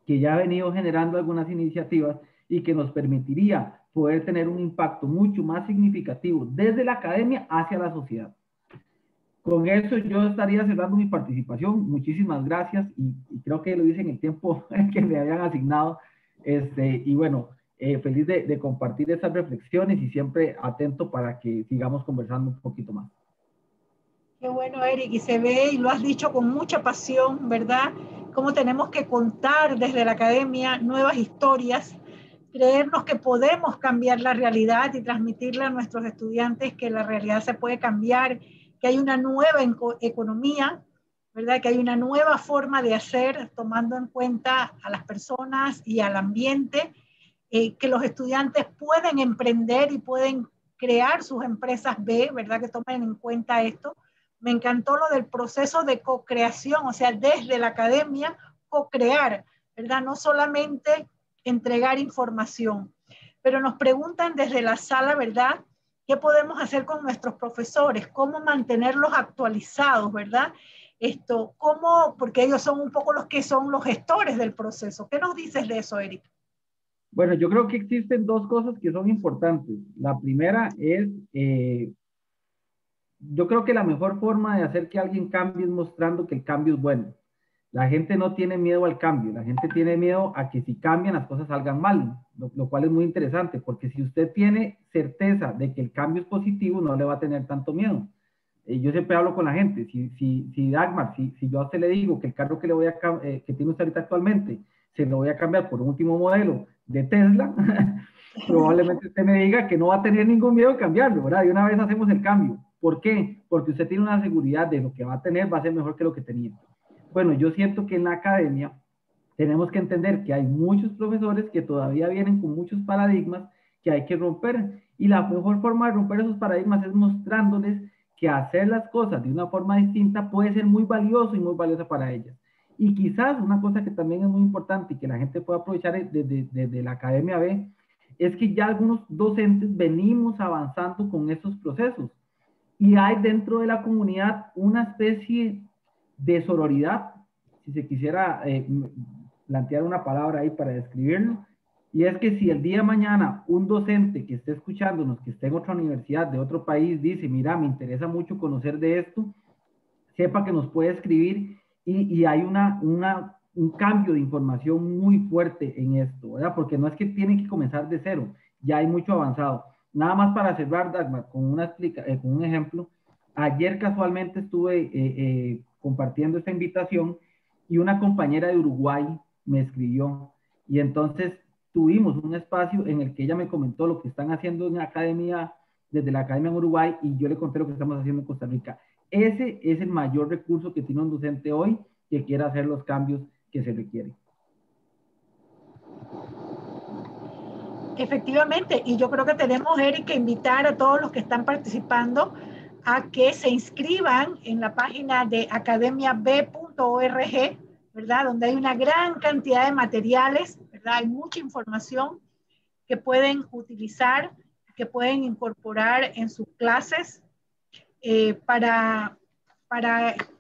que ya ha venido generando algunas iniciativas y que nos permitiría poder tener un impacto mucho más significativo desde la academia hacia la sociedad. Con eso yo estaría cerrando mi participación. Muchísimas gracias y creo que lo hice en el tiempo que me habían asignado. Y bueno, feliz de compartir esas reflexiones y siempre atento para que sigamos conversando un poquito más. Qué bueno, Eric, y se ve, y lo has dicho con mucha pasión, ¿verdad? Cómo tenemos que contar desde la academia nuevas historias, creernos que podemos cambiar la realidad y transmitirle a nuestros estudiantes que la realidad se puede cambiar, que hay una nueva economía, ¿verdad? Que hay una nueva forma de hacer, tomando en cuenta a las personas y al ambiente, que los estudiantes pueden emprender y pueden crear sus empresas B, ¿verdad? Que tomen en cuenta esto. Me encantó lo del proceso de co-creación, o sea, desde la academia, co-crear, ¿verdad? No solamente entregar información. Pero nos preguntan desde la sala, ¿verdad? ¿Qué podemos hacer con nuestros profesores? ¿Cómo mantenerlos actualizados, verdad? ¿Cómo? Porque ellos son un poco los que son los gestores del proceso. ¿Qué nos dices de eso, Eric? Bueno, yo creo que existen dos cosas que son importantes. La primera es, yo creo que la mejor forma de hacer que alguien cambie es mostrando que el cambio es bueno. La gente no tiene miedo al cambio, la gente tiene miedo a que si cambian las cosas salgan mal, lo cual es muy interesante, porque si usted tiene certeza de que el cambio es positivo, no le va a tener tanto miedo. Yo siempre hablo con la gente, si Dagmar, si yo a usted le digo que el carro que, que tiene usted ahorita actualmente, se lo voy a cambiar por un último modelo de Tesla, probablemente usted me diga que no va a tener ningún miedo de cambiarlo, ¿verdad? Y una vez hacemos el cambio. ¿Por qué? Porque usted tiene una seguridad de lo que va a tener va a ser mejor que lo que tenía. Bueno, yo siento que en la academia tenemos que entender que hay muchos profesores que todavía vienen con muchos paradigmas que hay que romper. Y la mejor forma de romper esos paradigmas es mostrándoles que hacer las cosas de una forma distinta puede ser muy valioso y muy valiosa para ellas. Y quizás una cosa que también es muy importante y que la gente puede aprovechar desde la Academia B es que ya algunos docentes venimos avanzando con estos procesos. Y hay dentro de la comunidad una especie de sororidad, si se quisiera plantear una palabra ahí para describirlo, y es que si el día de mañana un docente que esté escuchándonos, que esté en otra universidad de otro país, dice, mira, me interesa mucho conocer de esto, sepa que nos puede escribir y hay un cambio de información muy fuerte en esto, ¿verdad? Porque no es que tienen que comenzar de cero, ya hay mucho avanzado. Nada más para cerrar, Dagmar, con un ejemplo. Ayer casualmente estuve compartiendo esta invitación y una compañera de Uruguay me escribió y entonces tuvimos un espacio en el que ella me comentó lo que están haciendo en la academia, desde la academia en Uruguay, y yo le conté lo que estamos haciendo en Costa Rica. Ese es el mayor recurso que tiene un docente hoy que quiera hacer los cambios que se requieren. Efectivamente, y yo creo que tenemos, Eric, que invitar a todos los que están participando a que se inscriban en la página de academiab.org, ¿verdad? Donde hay una gran cantidad de materiales, ¿verdad? Hay mucha información que pueden utilizar, que pueden incorporar en sus clases. para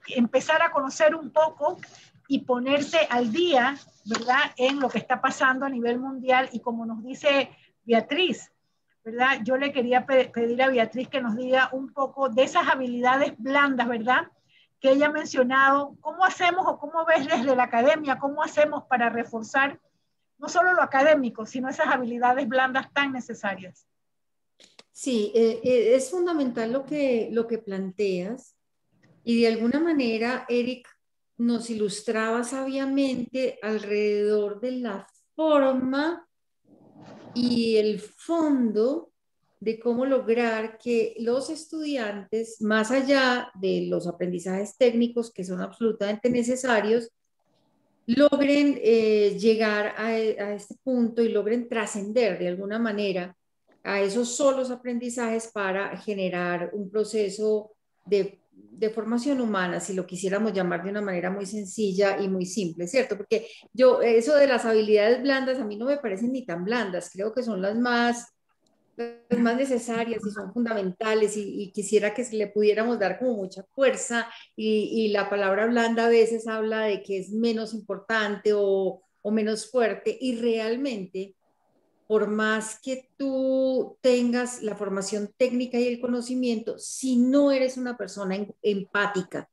empezar a conocer un poco y ponerse al día, ¿verdad?, en lo que está pasando a nivel mundial. Y como nos dice Beatriz, ¿verdad?, yo le quería pedir a Beatriz que nos diga un poco de esas habilidades blandas, ¿verdad?, que ella ha mencionado. ¿Cómo hacemos, o cómo ves desde la academia, cómo hacemos para reforzar no solo lo académico, sino esas habilidades blandas tan necesarias? Sí, es fundamental lo que planteas, y de alguna manera Eric nos ilustraba sabiamente alrededor de la forma y el fondo de cómo lograr que los estudiantes, más allá de los aprendizajes técnicos que son absolutamente necesarios, logren llegar a este punto y logren trascender de alguna manera a esos solos aprendizajes para generar un proceso de formación humana, si lo quisiéramos llamar de una manera muy sencilla y muy simple, ¿cierto? Porque yo, eso de las habilidades blandas, a mí no me parecen ni tan blandas, creo que son las más necesarias y son fundamentales, y quisiera que le pudiéramos dar como mucha fuerza, y la palabra blanda a veces habla de que es menos importante o menos fuerte, y realmente por más que tú tengas la formación técnica y el conocimiento, si no eres una persona empática,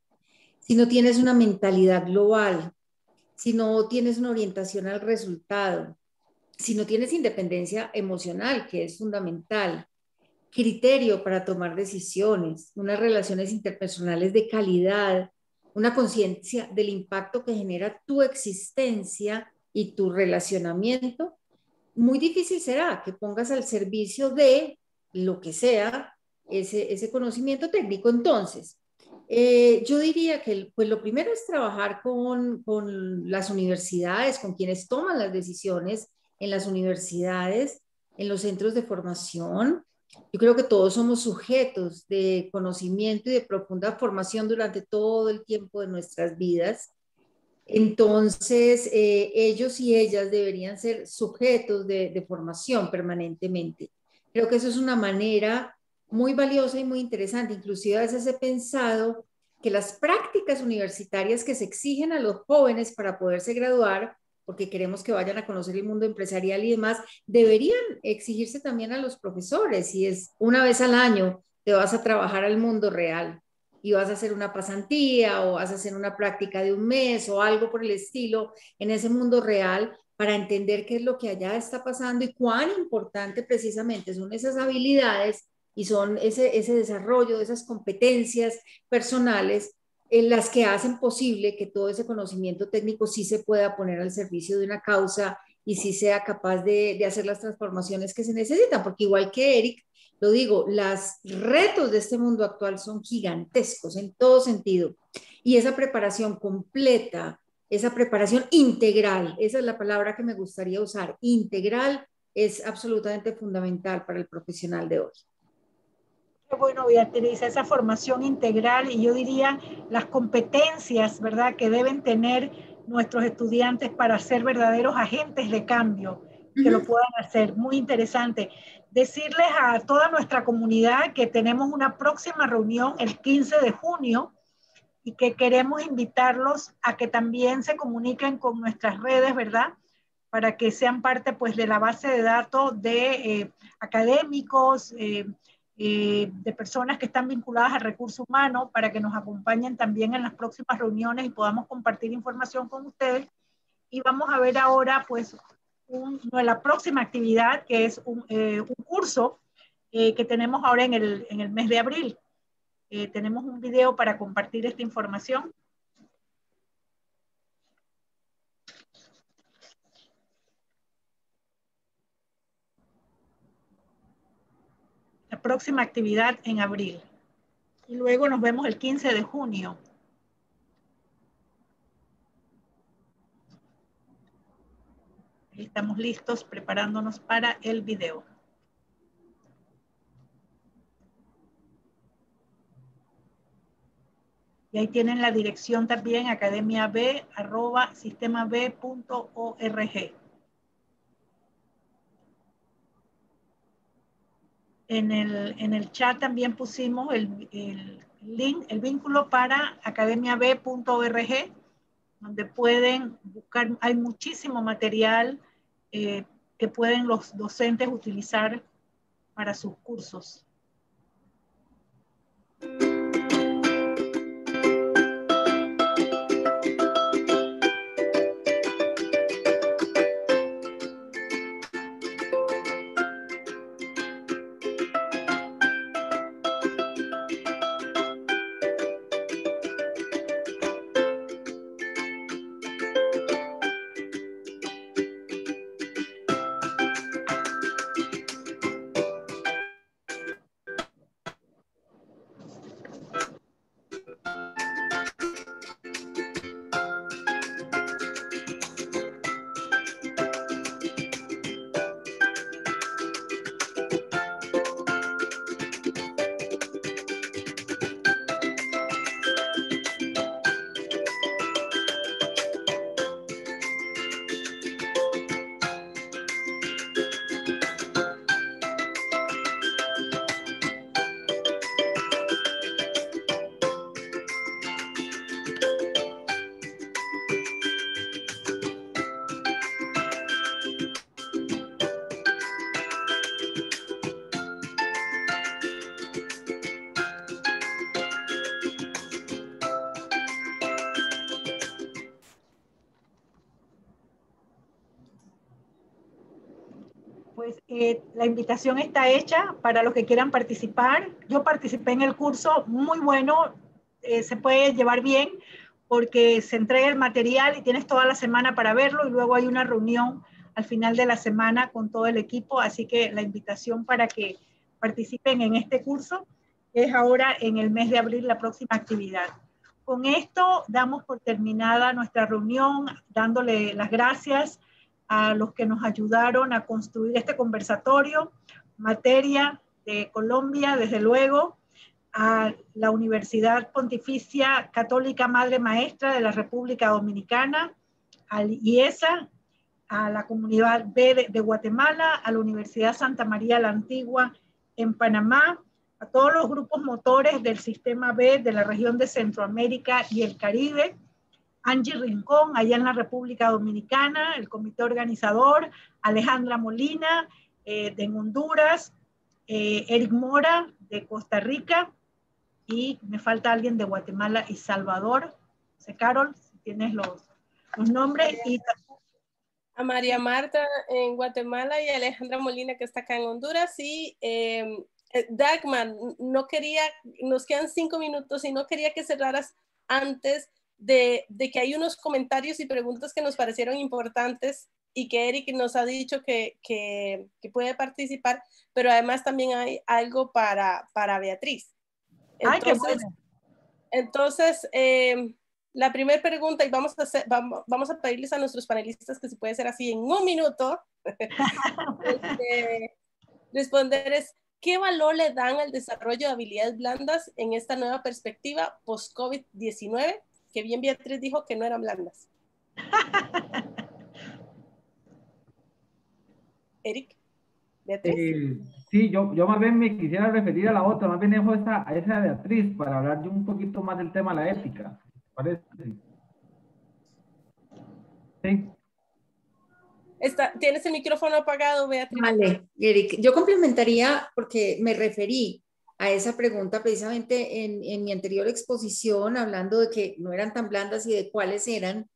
si no tienes una mentalidad global, si no tienes una orientación al resultado, si no tienes independencia emocional, que es fundamental, criterio para tomar decisiones, unas relaciones interpersonales de calidad, una conciencia del impacto que genera tu existencia y tu relacionamiento, muy difícil será que pongas al servicio de lo que sea ese conocimiento técnico. Entonces, yo diría que pues lo primero es trabajar con las universidades, con quienes toman las decisiones en las universidades, en los centros de formación. Yo creo que todos somos sujetos de conocimiento y de profunda formación durante todo el tiempo de nuestras vidas. Entonces, ellos y ellas deberían ser sujetos de formación permanentemente. Creo que eso es una manera muy valiosa y muy interesante. Inclusive a veces he pensado que las prácticas universitarias que se exigen a los jóvenes para poderse graduar, porque queremos que vayan a conocer el mundo empresarial y demás, deberían exigirse también a los profesores. Y es una vez al año te vas a trabajar al mundo real y vas a hacer una pasantía o vas a hacer una práctica de un mes o algo por el estilo en ese mundo real, para entender qué es lo que allá está pasando y cuán importante precisamente son esas habilidades y son ese desarrollo de esas competencias personales en las que hacen posible que todo ese conocimiento técnico sí se pueda poner al servicio de una causa y sí sea capaz de hacer las transformaciones que se necesitan, porque igual que Eric, lo digo, los retos de este mundo actual son gigantescos en todo sentido, y esa preparación completa, esa preparación integral, esa es la palabra que me gustaría usar, integral, es absolutamente fundamental para el profesional de hoy. Qué bueno, Beatriz, esa formación integral, y yo diría las competencias, ¿verdad?, que deben tener nuestros estudiantes para ser verdaderos agentes de cambio, que lo puedan hacer. Muy interesante. Decirles a toda nuestra comunidad que tenemos una próxima reunión el 15 de junio y que queremos invitarlos a que también se comuniquen con nuestras redes, ¿verdad?, para que sean parte pues de la base de datos de académicos, de personas que están vinculadas al recurso humano, para que nos acompañen también en las próximas reuniones y podamos compartir información con ustedes. Y vamos a ver ahora pues la próxima actividad, que es un curso que tenemos ahora en el mes de abril. Tenemos un video para compartir esta información. La próxima actividad en abril. Y luego nos vemos el 15 de junio. Estamos listos preparándonos para el video. Y ahí tienen la dirección también, academiab@sistemab.org. En el chat también pusimos el link, el vínculo para academiab.org, donde pueden buscar, hay muchísimo material que pueden los docentes utilizar para sus cursos. Pues la invitación está hecha para los que quieran participar. Yo participé en el curso, muy bueno, se puede llevar bien porque se entrega el material y tienes toda la semana para verlo y luego hay una reunión al final de la semana con todo el equipo, así que la invitación para que participen en este curso es ahora en el mes de abril, la próxima actividad. Con esto damos por terminada nuestra reunión, dándole las gracias a los que nos ayudaron a construir este conversatorio, Materia de Colombia, desde luego, a la Universidad Pontificia Católica Madre Maestra de la República Dominicana, al IESA, a la Comunidad B de Guatemala, a la Universidad Santa María la Antigua en Panamá, a todos los grupos motores del Sistema B de la región de Centroamérica y el Caribe, Angie Rincón, allá en la República Dominicana, el comité organizador, Alejandra Molina, de Honduras, Eric Mora, de Costa Rica, y me falta alguien de Guatemala y Salvador. Carol, si tienes los nombres. Y a María Marta en Guatemala y a Alejandra Molina, que está acá en Honduras, y Dagmar, no quería, nos quedan 5 minutos y no quería que cerraras antes de que hay unos comentarios y preguntas que nos parecieron importantes y que Eric nos ha dicho que puede participar, pero además también hay algo para Beatriz. Entonces, la primera pregunta, y vamos a pedirles a nuestros panelistas que se puede hacer así en 1 minuto, responder es, ¿qué valor le dan al desarrollo de habilidades blandas en esta nueva perspectiva post-COVID-19? Que bien Beatriz dijo que no eran blandas. Eric, Beatriz. Sí, yo más bien me quisiera referir a la otra, más bien dejo a esa Beatriz para hablar yo un poquito más del tema de la ética. ¿Parece? Sí. Tienes el micrófono apagado, Beatriz. Vale, Eric, yo complementaría porque me referí a esa pregunta precisamente en mi anterior exposición, hablando de que no eran tan blandas y de cuáles eran,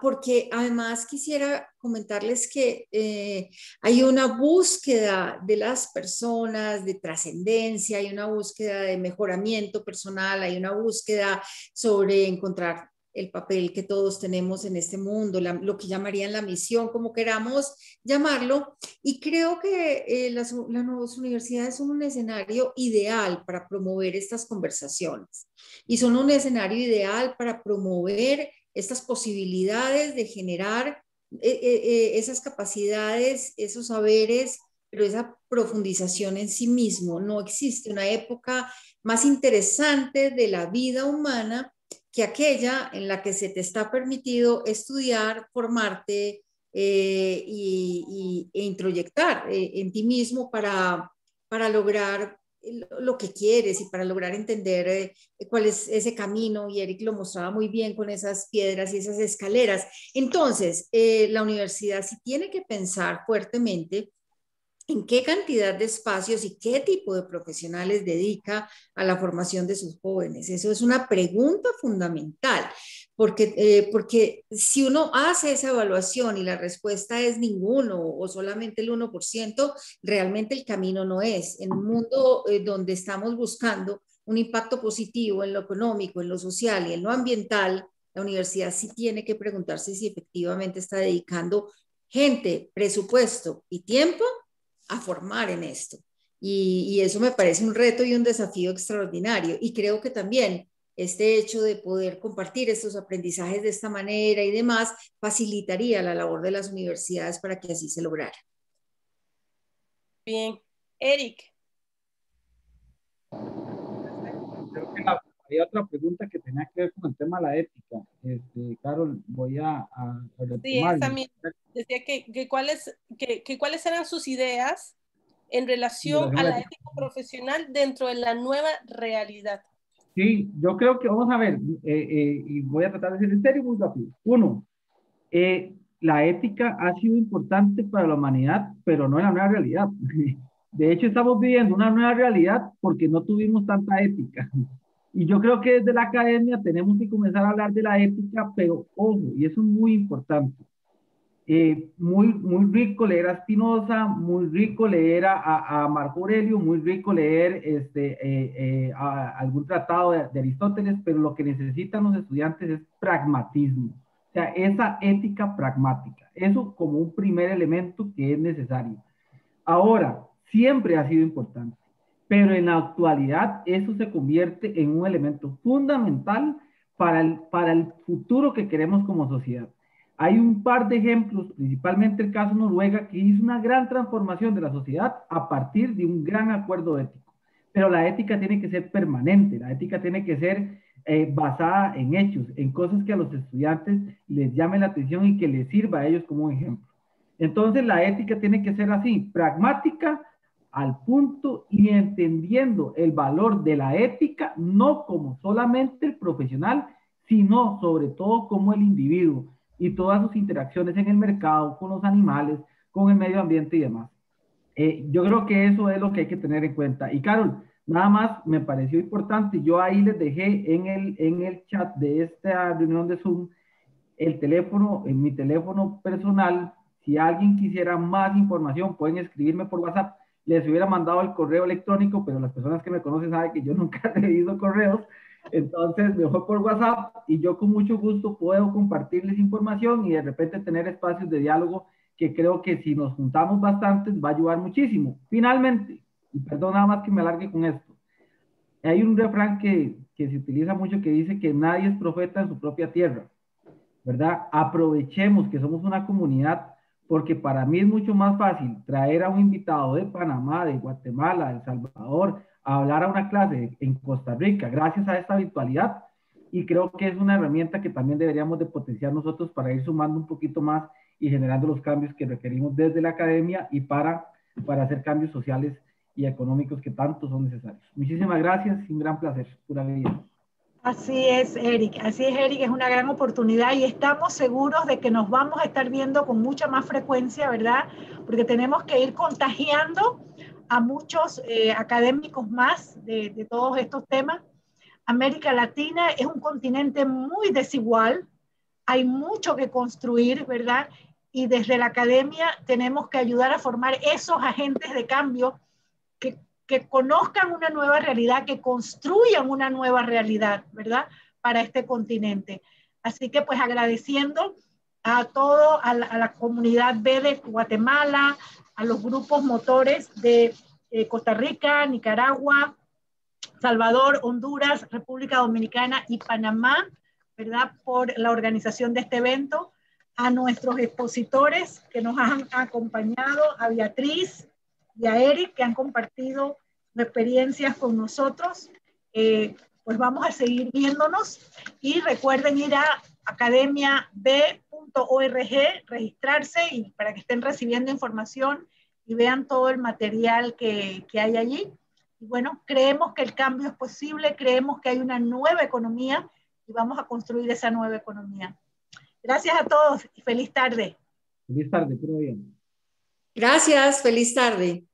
porque además quisiera comentarles que hay una búsqueda de las personas de trascendencia, hay una búsqueda de mejoramiento personal, hay una búsqueda sobre encontrar el papel que todos tenemos en este mundo, lo que llamarían la misión, como queramos llamarlo, y creo que las nuevas universidades son un escenario ideal para promover estas conversaciones y son un escenario ideal para promover estas posibilidades de generar esas capacidades, esos saberes, pero esa profundización en sí mismo. No existe una época más interesante de la vida humana que aquella en la que se te está permitido estudiar, formarte e introyectar en ti mismo para para lograr lo que quieres y para lograr entender cuál es ese camino, y Eric lo mostraba muy bien con esas piedras y esas escaleras. Entonces, la universidad sí tiene que pensar fuertemente en qué cantidad de espacios y qué tipo de profesionales dedica a la formación de sus jóvenes. Eso es una pregunta fundamental, porque si uno hace esa evaluación y la respuesta es ninguno o solamente el 1%, realmente el camino no es. En un mundo donde estamos buscando un impacto positivo en lo económico, en lo social y en lo ambiental, la universidad sí tiene que preguntarse si efectivamente está dedicando gente, presupuesto y tiempo a formar en esto. Y eso me parece un reto y un desafío extraordinario. Y creo que también este hecho de poder compartir estos aprendizajes de esta manera y demás facilitaría la labor de las universidades para que así se lograra. Bien. Eric. Creo que había otra pregunta que tenía que ver con el tema de la ética. Carol, voy a Sí, esa misma. Decía que cuáles eran sus ideas en relación a la ética profesional dentro de la nueva realidad. Sí, yo creo que, vamos a ver, y voy a tratar de ser en serio muy rápido. Uno, la ética ha sido importante para la humanidad, pero no en la nueva realidad. De hecho, estamos viviendo una nueva realidad porque no tuvimos tanta ética. Y yo creo que desde la academia tenemos que comenzar a hablar de la ética, pero ojo, y eso es muy importante. Muy rico leer a Spinoza, muy rico leer a Marco Aurelio, muy rico leer algún tratado de Aristóteles, pero lo que necesitan los estudiantes es pragmatismo, o sea, esa ética pragmática, eso como un primer elemento que es necesario. Ahora, siempre ha sido importante, pero en la actualidad eso se convierte en un elemento fundamental para el futuro que queremos como sociedad. Hay un par de ejemplos, principalmente el caso Noruega, que hizo una gran transformación de la sociedad a partir de un gran acuerdo ético. Pero la ética tiene que ser permanente, la ética tiene que ser basada en hechos, en cosas que a los estudiantes les llame la atención y que les sirva a ellos como un ejemplo. Entonces la ética tiene que ser así, pragmática, al punto, y entendiendo el valor de la ética, no como solamente el profesional, sino sobre todo como el individuo y todas sus interacciones en el mercado, con los animales, con el medio ambiente y demás. Yo creo que eso es lo que hay que tener en cuenta. Y Carol, nada más me pareció importante, yo ahí les dejé en el chat de esta reunión de Zoom el teléfono, en mi teléfono personal. Si alguien quisiera más información, pueden escribirme por WhatsApp. Les hubiera mandado el correo electrónico, pero las personas que me conocen saben que yo nunca he revisado correos. Entonces me fue por WhatsApp y yo con mucho gusto puedo compartirles información y de repente tener espacios de diálogo que creo que si nos juntamos bastantes va a ayudar muchísimo. Finalmente, y perdón nada más que me alargue con esto, hay un refrán que se utiliza mucho que dice que nadie es profeta en su propia tierra, ¿verdad? Aprovechemos que somos una comunidad, porque para mí es mucho más fácil traer a un invitado de Panamá, de Guatemala, de El Salvador, a hablar a una clase en Costa Rica, gracias a esta virtualidad, y creo que es una herramienta que también deberíamos de potenciar nosotros para ir sumando un poquito más y generando los cambios que requerimos desde la academia y para hacer cambios sociales y económicos que tanto son necesarios. Muchísimas gracias y un gran placer. Pura vida. Así es, Eric. Así es, Eric. Es una gran oportunidad y estamos seguros de que nos vamos a estar viendo con mucha más frecuencia, ¿verdad? Porque tenemos que ir contagiando a muchos académicos más de todos estos temas. América Latina es un continente muy desigual. Hay mucho que construir, ¿verdad? Y desde la academia tenemos que ayudar a formar esos agentes de cambio que conozcan una nueva realidad, que construyan una nueva realidad, ¿verdad? Para este continente. Así que pues agradeciendo a todo, a la comunidad B de Guatemala, a los grupos motores de Costa Rica, Nicaragua, Salvador, Honduras, República Dominicana y Panamá, ¿verdad? Por la organización de este evento, a nuestros expositores que nos han acompañado, a Beatriz y a Eric, que han compartido experiencias con nosotros. Pues vamos a seguir viéndonos y recuerden ir a academiab.org, registrarse y para que estén recibiendo información y vean todo el material que hay allí. Y bueno, creemos que el cambio es posible, creemos que hay una nueva economía y vamos a construir esa nueva economía. Gracias a todos y feliz tarde. Feliz tarde, pero bien. Gracias, feliz tarde.